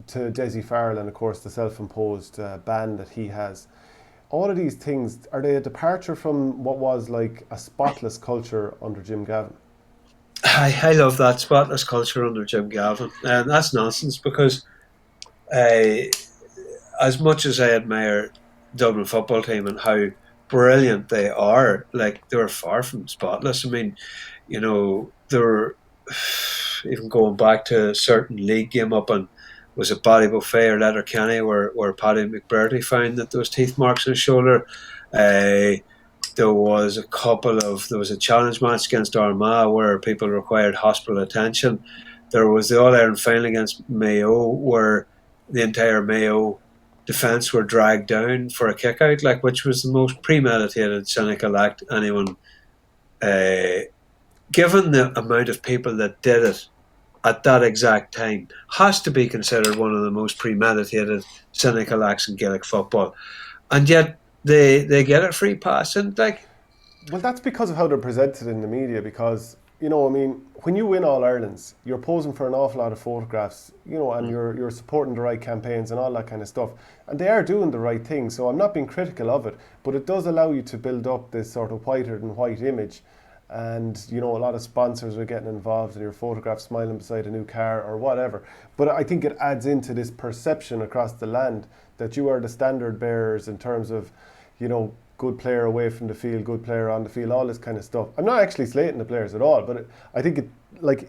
to Desi Farrell, and of course the self-imposed ban that he has. All of these things, are they a departure from what was like a spotless culture under Jim Gavin? I love that spotless culture under Jim Gavin, and that's nonsense, because as much as I admire Dublin football team and how brilliant they are, like, they were far from spotless. I mean, they were, even going back to a certain league game up in, was it Ballybuffet or Letterkenny, where Paddy McBurdy found that there was teeth marks on his shoulder. There was a challenge match against Armagh where people required hospital attention. There was the All-Ireland final against Mayo where the entire Mayo defence were dragged down for a kick-out, like, which was the most premeditated, cynical act anyone, given the amount of people that did it at that exact time, has to be considered one of the most premeditated, cynical acts in Gaelic football. And yet they get a free pass, and like, well, that's because of how they're presented in the media. Because when you win All Irelands, you're posing for an awful lot of photographs, and you're supporting the right campaigns and all that kind of stuff, and they are doing the right thing. So I'm not being critical of it, but it does allow you to build up this sort of whiter than white image. And a lot of sponsors are getting involved in your photograph smiling beside a new car or whatever. But I think it adds into this perception across the land that you are the standard bearers in terms of, good player away from the field, good player on the field, all this kind of stuff. I'm not actually slating the players at all, but I think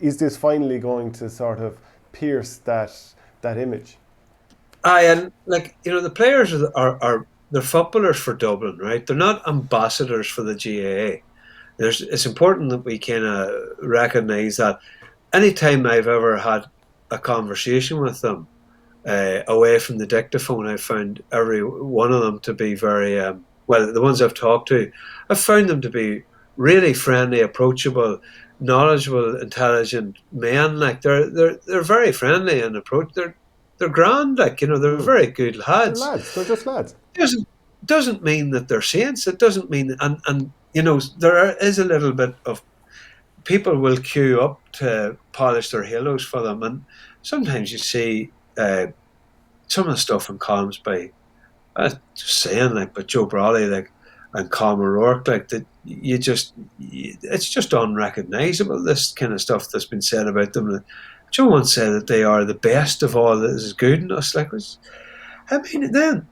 is this finally going to sort of pierce that image. Aye, and like the players are they're footballers for Dublin, right? They're not ambassadors for the GAA. It's important that we kind of recognise that. Anytime I've ever had a conversation with them away from the dictaphone, I've found every one of them to be very well. The ones I've talked to, I've found them to be really friendly, approachable, knowledgeable, intelligent men. Like they're very friendly and approach. They're grand. Like they're very good They're lads. lads. They're just lads. Doesn't mean that they're saints. It doesn't mean and there is a little bit of people will queue up to polish their halos for them, and sometimes you see some of the stuff in columns by just saying like, but Joe Brawley like and Colm O'Rourke like that. It's just unrecognisable. This kind of stuff that's been said about them. Joe once said that they are the best of all that is good in us. Like, I mean, then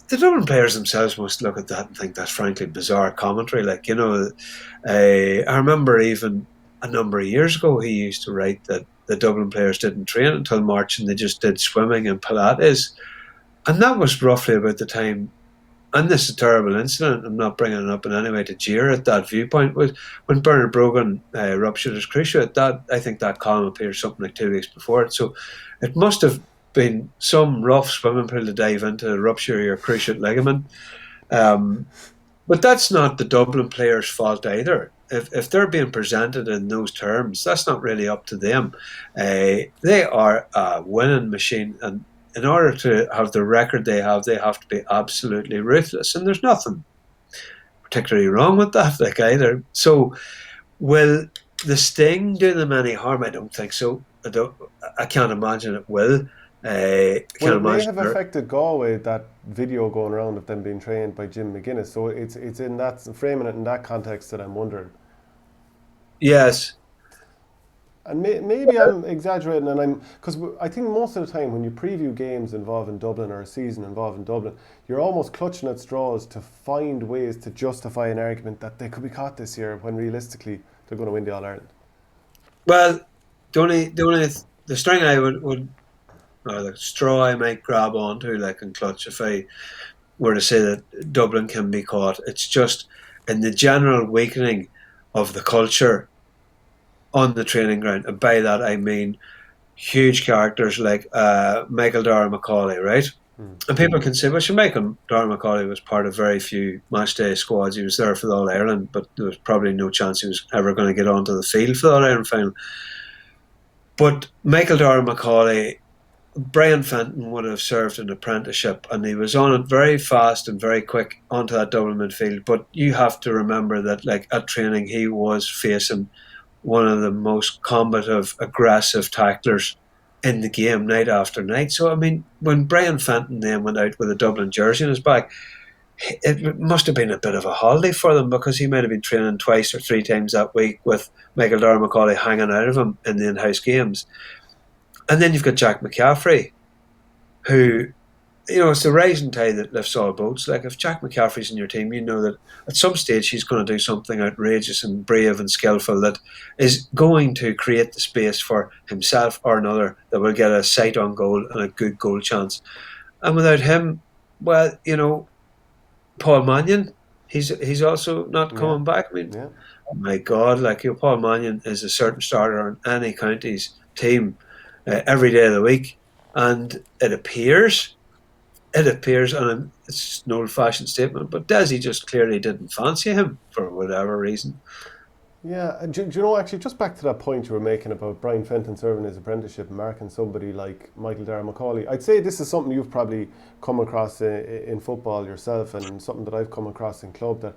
the Dublin players themselves must look at that and think that's frankly bizarre commentary. Like, I remember even a number of years ago he used to write that the Dublin players didn't train until March and they just did swimming and Pilates. And that was roughly about the time, and this is a terrible incident, I'm not bringing it up in any way to jeer at that viewpoint, was when Bernard Brogan ruptured his cruciate. I think that column appeared something like 2 weeks before it. So it must have been some rough swimming pool to dive into to rupture your cruciate ligament. But that's not the Dublin players' fault either. If they're being presented in those terms, that's not really up to them. They are a winning machine, and in order to have the record they have to be absolutely ruthless. And there's nothing particularly wrong with that, like either. So, will the sting do them any harm? I don't think so. I can't imagine it will. Well, it may have affected Galway, that video going around of them being trained by Jim McGuinness. So it's in that, framing it in that context, that I'm wondering. Yes. And maybe I'm exaggerating, because I think most of the time when you preview games involving Dublin or a season involving Dublin, you're almost clutching at straws to find ways to justify an argument that they could be caught this year when realistically they're going to win the All-Ireland. Well, the string I would or the straw I might grab onto and clutch if I were to say that Dublin can be caught, it's just in the general weakening of the culture on the training ground. And by that I mean huge characters like Michael Darragh Macaulay, right? And people can say, well, Michael Darragh Macaulay was part of very few matchday squads. He was there for the All-Ireland, but there was probably no chance he was ever going to get onto the field for the All-Ireland final. But Michael Darragh Macaulay, Brian Fenton would have served an apprenticeship, and he was on it very fast and very quick onto that Dublin midfield. But you have to remember that, at training, he was facing one of the most combative, aggressive tacklers in the game night after night. So, I mean, when Brian Fenton then went out with a Dublin jersey on his back, it must have been a bit of a holiday for them, because he might have been training twice or three times that week with Michael Darragh Macaulay hanging out of him in the in-house games. And then you've got Jack McCaffrey, who, it's the rising tide that lifts all boats. Like, if Jack McCaffrey's in your team, you know that at some stage he's going to do something outrageous and brave and skillful that is going to create the space for himself or another that will get a sight on goal and a good goal chance. And without him, well, Paul Mannion, he's also not coming back. I mean, oh my God, Paul Mannion is a certain starter on any county's team every day of the week, and it appears, and it's just an old-fashioned statement, but Desi just clearly didn't fancy him for whatever reason. Yeah, and do you know, actually, just back to that point you were making about Brian Fenton serving his apprenticeship and marking somebody like Michael Darragh Macaulay, I'd say this is something you've probably come across in football yourself, and something that I've come across in club, that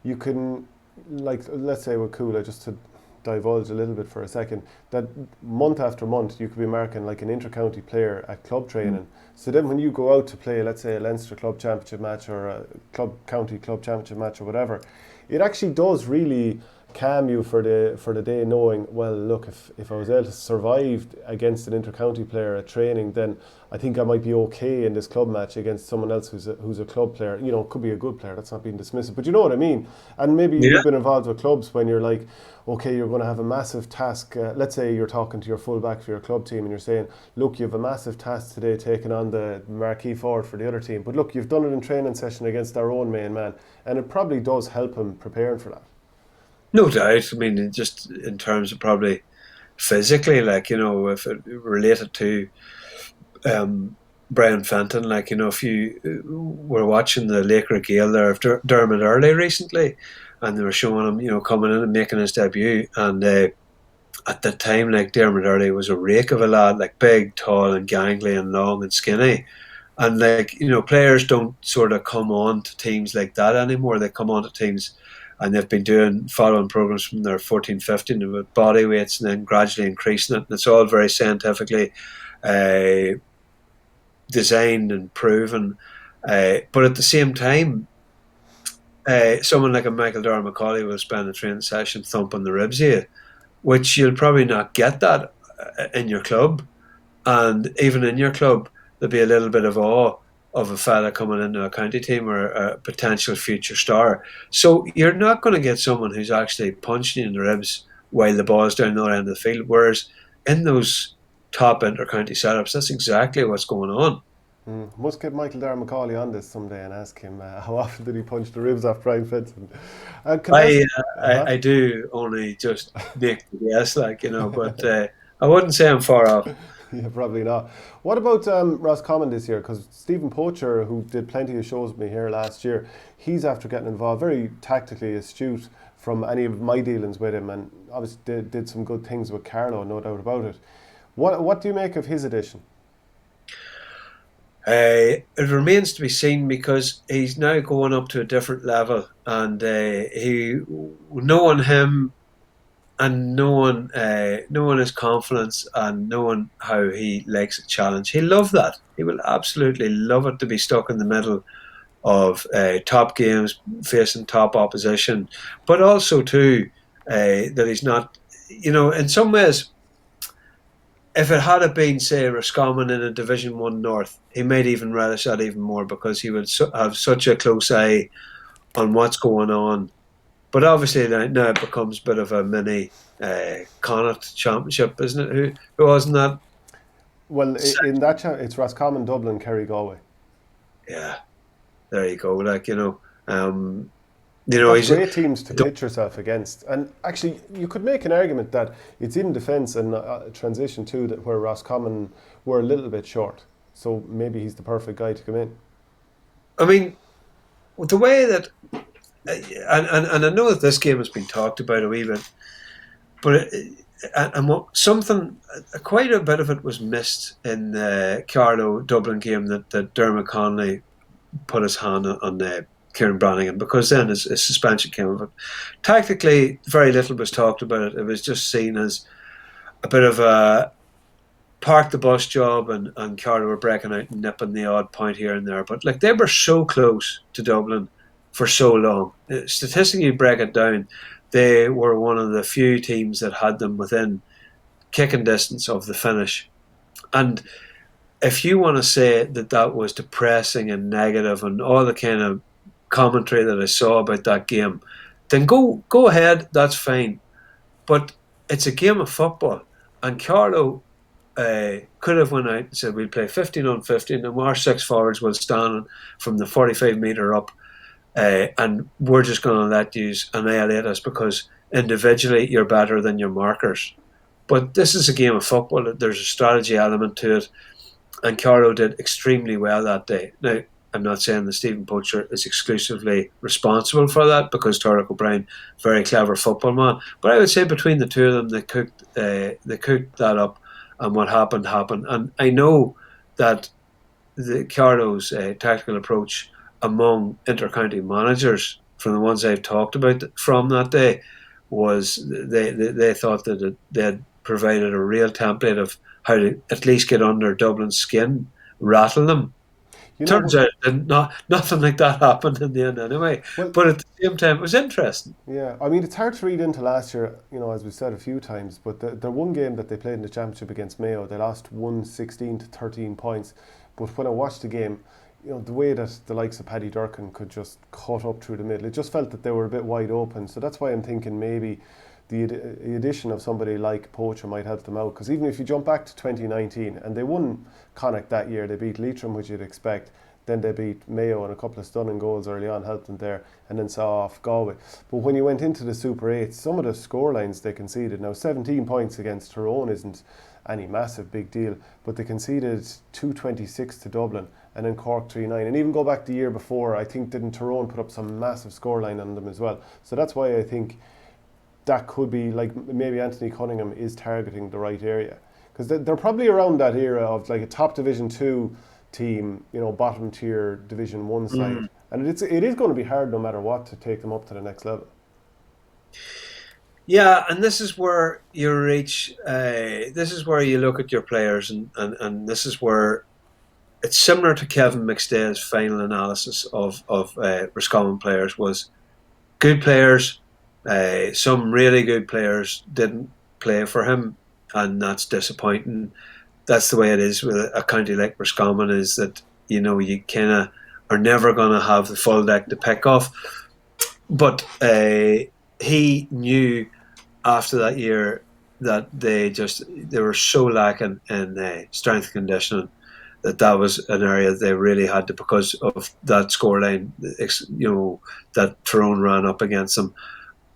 you can, let's say with Coola, just to divulge a little bit for a second, that month after month you could be marking an inter-county player at club training. So then when you go out to play, let's say, a Leinster Club Championship match or a county club championship match or whatever, it actually does really calm you for the day, knowing, well, look, if I was able to survive against an inter-county player at training, then I think I might be okay in this club match against someone else who's a club player. You know, could be a good player, that's not being dismissive, but you know what I mean. And maybe Yeah. you've been involved with clubs when you're like, okay, you're going to have a massive task. Let's say you're talking to your full-back for your club team and you're saying, look, you have a massive task today taking on the marquee forward for the other team, but look, you've done it in training session against our own main man, and it probably does help him preparing for that. No doubt. I mean, just in terms of probably physically, like, if it related to Brian Fenton, like, if you were watching the Laker Gale there of Dermot Earley recently, and they were showing him, coming in and making his debut, and at the time, like, Dermot Earley was a rake of a lad, like big, tall, and gangly, and long and skinny. And like, players don't sort of come on to teams like that anymore. They come on to teams and they've been following programs from their 14, 15 with body weights and then gradually increasing it. And it's all very scientifically uh, designed and proven. But at the same time, someone like a Michael Darragh Macaulay will spend a training session thumping the ribs of you, which you'll probably not get that in your club. And even in your club, there'll be a little bit of awe of a fella coming into a county team or a potential future star. So you're not going to get someone who's actually punching you in the ribs while the ball's down the other end of the field. Whereas in those top inter-county setups, that's exactly what's going on. Must get Michael Darragh Macaulay on this someday and ask him how often did he punch the ribs off Brian Fenton. Can I ask? I, Uh-huh. I do only just make the guess, like, but I wouldn't say I'm far off. Yeah, probably not. What about Roscommon this year? Because Stephen Poacher, who did plenty of shows with me here last year, he's after getting involved, very tactically astute from any of my dealings with him, and obviously did some good things with Carlo, no doubt about it. What do you make of his addition? It remains to be seen because he's now going up to a different level, and knowing him and knowing his confidence and knowing how he likes a challenge, he love that. He will absolutely love it to be stuck in the middle of top games, facing top opposition, but also too that he's not. In some ways, if it had been, say, Roscommon in a Division One North, he might even relish that even more because he would have such a close eye on what's going on. But obviously now it becomes a bit of a mini Connacht Championship, isn't it? Who wasn't that? Well, in that it's Roscommon, Dublin, Kerry, Galway. Yeah, there you go. Like, That's he's great teams to pitch yourself against. And actually, you could make an argument that it's in defence and transition too, that where Roscommon were a little bit short. So maybe he's the perfect guy to come in. I mean, the way that, and I know that this game has been talked about a wee bit, but something, quite a bit of it was missed in the Carlo Dublin game that Dermot Conley put his hand on Kieran Brannigan, because then his suspension came of it. Tactically, very little was talked about it. It was just seen as a bit of a park the bus job, and Carlo were breaking out and nipping the odd point here and there. But like, they were so close to Dublin for so long. Statistically, you break it down, they were one of the few teams that had them within kicking distance of the finish. And if you want to say that was depressing and negative and all the kind of commentary that I saw about that game, then go ahead, that's fine. But it's a game of football, and Carlo could have went out and said, we'll play 15 on 15 and our six forwards will stand from the 45-metre up, and we're just going to let you annihilate us because individually you're better than your markers. But this is a game of football. There's a strategy element to it, and Carlo did extremely well that day. Now, I'm not saying that Stephen Poacher is exclusively responsible for that, because Turek O'Brien, very clever football man. But I would say between the two of them, they cooked that up, and what happened happened. And I know that the Carlo's tactical approach among inter-county managers, from the ones I've talked about from that day, was they thought that they had provided a real template of how to at least get under Dublin's skin, rattle them. You Turns know, out that nothing like that happened in the end anyway. well, But at the same time, it was interesting. yeah, I mean, it's hard to read into last year, as we said a few times, but the one game that they played in the championship against Mayo, they lost 116 to 13 points. But when I watched the game, the way that the likes of Paddy Durcan could just cut up through the middle, it just felt that they were a bit wide open. So that's why I'm thinking maybe the addition of somebody like Poacher might help them out. Because even if you jump back to 2019, and they won Connacht that year, they beat Leitrim, which you'd expect. Then they beat Mayo and a couple of stunning goals early on, helped them there, and then saw off Galway. But when you went into the Super 8, some of the scorelines they conceded, now 17 points against Tyrone isn't any massive big deal, but they conceded 226 to Dublin, and then Cork 3-9. And even go back the year before, I think didn't Tyrone put up some massive scoreline on them as well. So that's why I think that could be, like, maybe Anthony Cunningham is targeting the right area. Because they're probably around that era of like a top Division 2 team, bottom tier Division 1 side. And it is going to be hard no matter what to take them up to the next level. Yeah, and this is where you reach. This is where you look at your players, and this is where it's similar to Kevin McStay's final analysis of Roscommon players was good players. Some really good players didn't play for him, and that's disappointing. That's the way it is with a county like Roscommon, is that you kind of are never going to have the full deck to pick off. But he knew after that year that they were so lacking in strength and conditioning that was an area they really had to, because of that scoreline, that Tyrone ran up against them.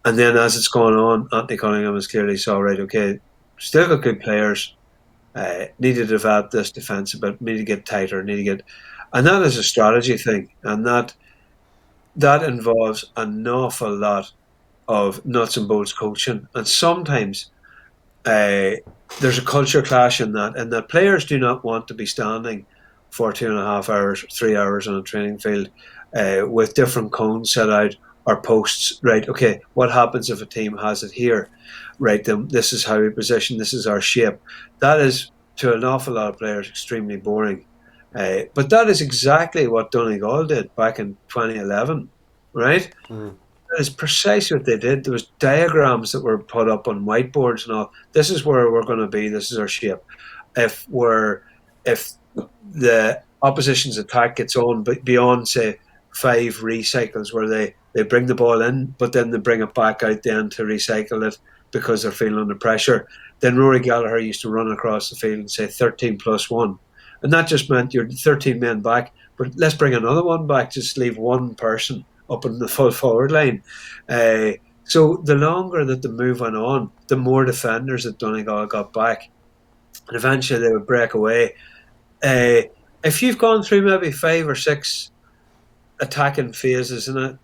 And then as it's gone on, Anthony Cunningham has clearly saw, right, okay, still got good players, need to develop this defence a bit, need to get tighter, and that is a strategy thing, and that involves an awful lot of nuts and bolts coaching, and sometimes there's a culture clash in that players do not want to be standing for 2.5 hours, 3 hours on a training field with different cones set out or posts. Right, okay, what happens if a team has it here? Right, then this is how we position, this is our shape. That is, to an awful lot of players, extremely boring. But that is exactly what Donegal did back in 2011, right? That is precisely what they did. There was diagrams that were put up on whiteboards and all. This is where we're going to be. This is our shape. If the opposition's attack gets on beyond, say, 5 recycles, where they bring the ball in, but then they bring it back out then to recycle it because they're feeling under pressure, then Rory Gallagher used to run across the field and say 13 plus 1. And that just meant you're 13 men back, but let's bring another one back, just leave one person up in the full forward line. So the longer that the move went on, the more defenders that Donegal got back. And eventually they would break away. If you've gone through maybe 5 or 6 attacking phases, and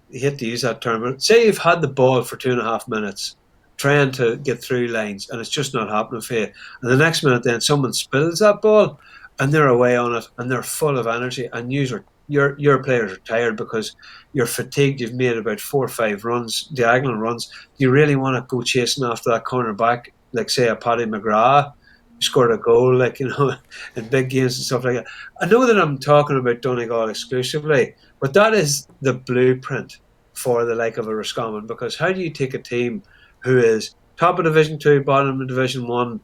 you hate to use that term, but say you've had the ball for 2.5 minutes trying to get through lines and it's just not happening for you, and the next minute then someone spills that ball and they're away on it and they're full of energy, and your players are tired because you're fatigued, you've made about 4 or 5 runs, diagonal runs. You really want to go chasing after that corner back, like say a Paddy McGrath who scored a goal, in big games and stuff like that. I know that I'm talking about Donegal exclusively, but that is the blueprint for the like of a Roscommon, because how do you take a team who is top of Division 2, bottom of Division 1,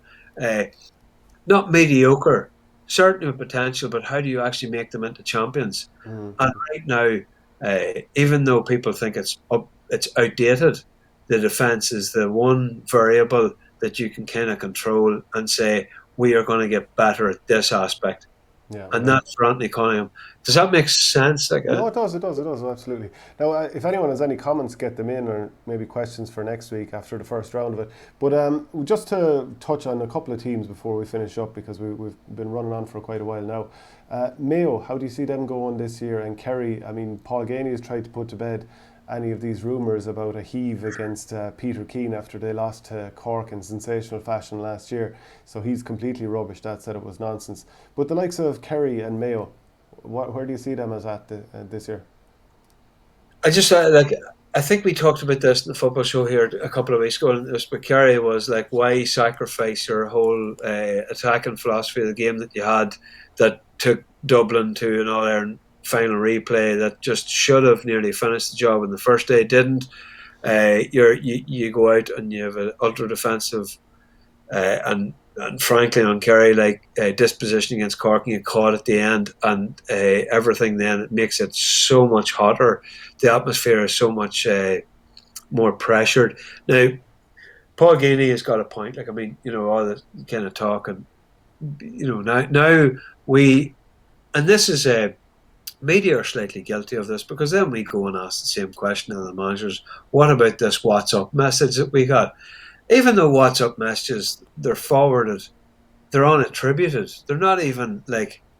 not mediocre, certainly with potential, but how do you actually make them into champions? And right now, even though people think it's outdated, the defence is the one variable that you can kind of control and say, we are going to get better at this aspect. Yeah, and that's for Anthony Cunningham. Does that make sense? No, it does, absolutely. Now, if anyone has any comments, get them in, or maybe questions for next week after the first round of it. But just to touch on a couple of teams before we finish up, because we've been running on for quite a while now. Mayo, how do you see them going this year? And Kerry, I mean, Paul Ganey has tried to put to bed any of these rumours about a heave against Peter Keane after they lost to Cork in sensational fashion last year. So he's completely rubbish that, said it was nonsense. But the likes of Kerry and Mayo, where do you see them as at this year? I think we talked about this in the football show here a couple of weeks ago, and this with Kerry was like, why sacrifice your whole attacking philosophy of the game that you had that took Dublin to an All-Ireland final replay that just should have nearly finished the job on the first day, didn't. You go out and you have an ultra defensive and frankly on Kerry disposition against Cork, and you caught at the end, and everything then it makes it so much hotter. The atmosphere is so much more pressured. Now, Paul Geaney has got a point. Like, I mean, all the kind of talk, and now we, and this is media are slightly guilty of this, because then we go and ask the same question of the managers. What about this WhatsApp message that we got? Even though WhatsApp messages, they're forwarded, they're unattributed. They're not even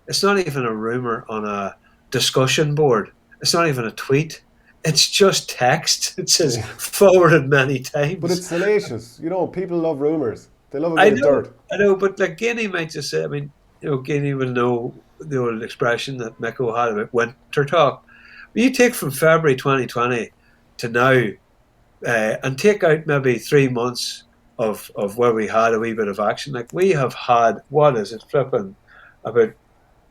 it's not even a rumor on a discussion board. It's not even a tweet. It's just text. It says forwarded many times. But it's salacious. People love rumors. They love a bit of dirt. I know, but Guinea might just say, I mean, Guinea will know the old expression that Mecco had about winter talk. But you take from February 2020 to now, and take out maybe 3 months of where we had a wee bit of action. Like, we have had, what is it, flipping, about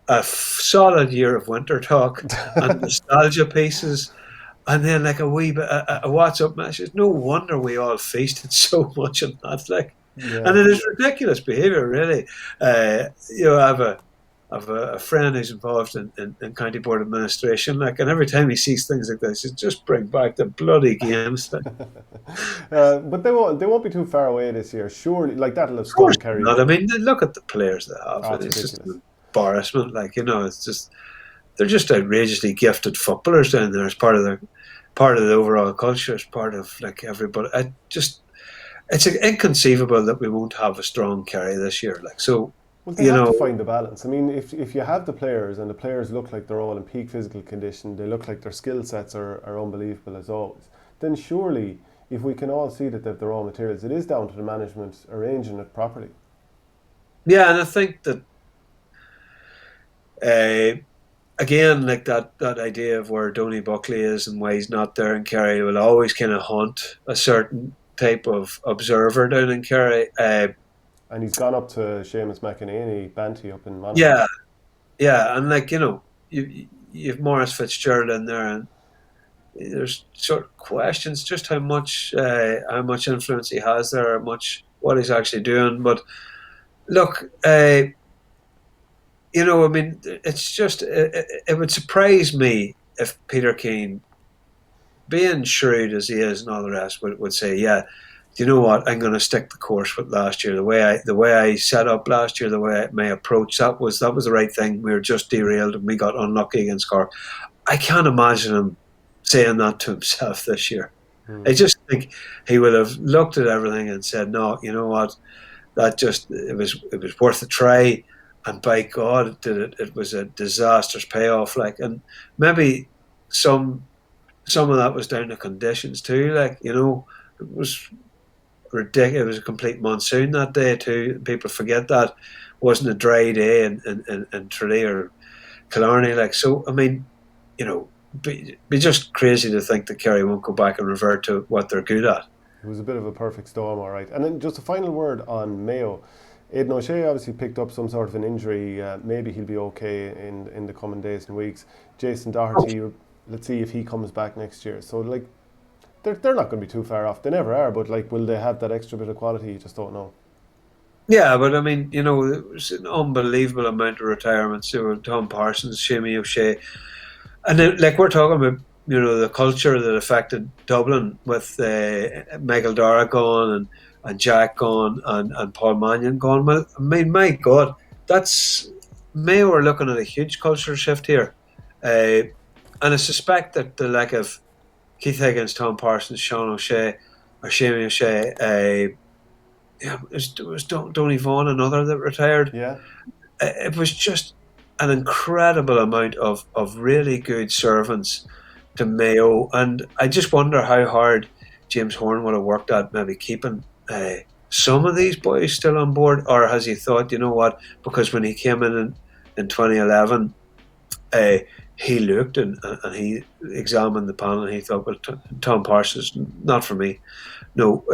a solid year of winter talk and nostalgia pieces, and then a wee bit a WhatsApp message. No wonder we all feasted so much on that. And it is ridiculous behaviour, really. I have a friend who's involved in county board administration, and every time he sees things like this, it just bring back the bloody games. But they won't be too far away this year, surely. That'll have scored Kerry. I mean, look at the players they have. Oh, it's just an embarrassment. It's just, they're just outrageously gifted footballers down there as part of the overall culture, as part of everybody. It's inconceivable that we won't have a strong Kerry this year. Well, they have to find the balance. I mean, if you have the players, and the players look like they're all in peak physical condition, they look like their skill sets are unbelievable as always, then surely, if we can all see that they've the raw materials, it is down to the management arranging it properly. Yeah, and I think that, again, that idea of where Donny Buckley is and why he's not there in Kerry will always kind of haunt a certain type of observer down in Kerry. And he's gone up to Seamus McEnany, Banty up in Monaghan. Yeah, and you've Maurice Fitzgerald in there, and there's sort of questions just how much influence he has there, how much what he's actually doing. But look, I mean, it's just it would surprise me if Peter Keane, being shrewd as he is and all the rest, would say, yeah, you know what, I'm going to stick the course with last year. The way I set up last year, the way my approach, that was the right thing. We were just derailed and we got unlucky against Cork. I can't imagine him saying that to himself this year. I just think he would have looked at everything and said, no, you know what, it was worth a try. And by God, it was a disastrous payoff. And maybe some of that was down to conditions too. It was ridiculous. It was a complete monsoon that day too. People forget that. It wasn't a dry day in Tralee or Killarney. So I mean, be just crazy to think that Kerry won't go back and revert to what they're good at. It was a bit of a perfect storm, all right. And then just a final word on Mayo. Aidan O'Shea obviously picked up some sort of an injury. Maybe he'll be okay in the coming days and weeks. Jason Doherty, let's see if he comes back next year. So they're not going to be too far off. They never are, but will they have that extra bit of quality? You just don't know. Yeah, but I mean, it was an unbelievable amount of retirements. Tom Parsons, Seamie O'Shea, and then, we're talking about the culture that affected Dublin with Michael Dara gone and Jack gone and Paul Mannion gone. Well, I mean, my God, Mayo are looking at a huge cultural shift here, and I suspect that the lack of Keith Higgins, Tom Parsons, Sean O'Shea, or Seamie O'Shea, it was Donny Vaughan, another that retired. Yeah, it was just an incredible amount of really good servants to Mayo, and I just wonder how hard James Horn would have worked at maybe keeping some of these boys still on board, or has he thought, you know what, because when he came in 2011, he looked and he examined the panel and he thought, well, Tom Parsons, not for me. No,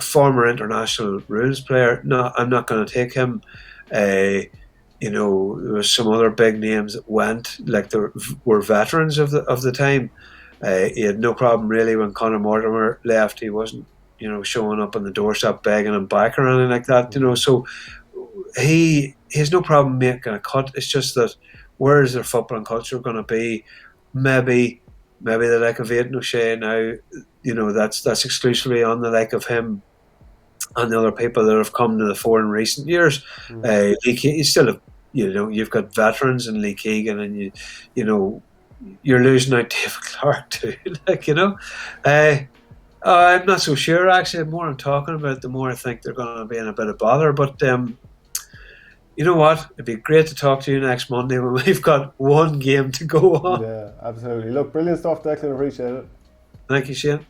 former international rules player, no, I'm not going to take him. there was some other big names that went, like there were veterans of the time. He had no problem really when Conor Mortimer left. He wasn't, showing up on the doorstep begging him back or anything like that. So he has no problem making a cut. It's just that where is their footballing culture going to be? Maybe the like of Aidan O'Shea now. That's exclusively on the like of him and the other people that have come to the fore in recent years. You still have, you've got veterans in Lee Keegan, and you're losing out David Clark too. I'm not so sure actually. The more I'm talking about it, the more I think they're going to be in a bit of bother. But you know what? It'd be great to talk to you next Monday when we've got one game to go on. Yeah, absolutely. Look, brilliant stuff, Declan. Appreciate it. Thank you, Shane.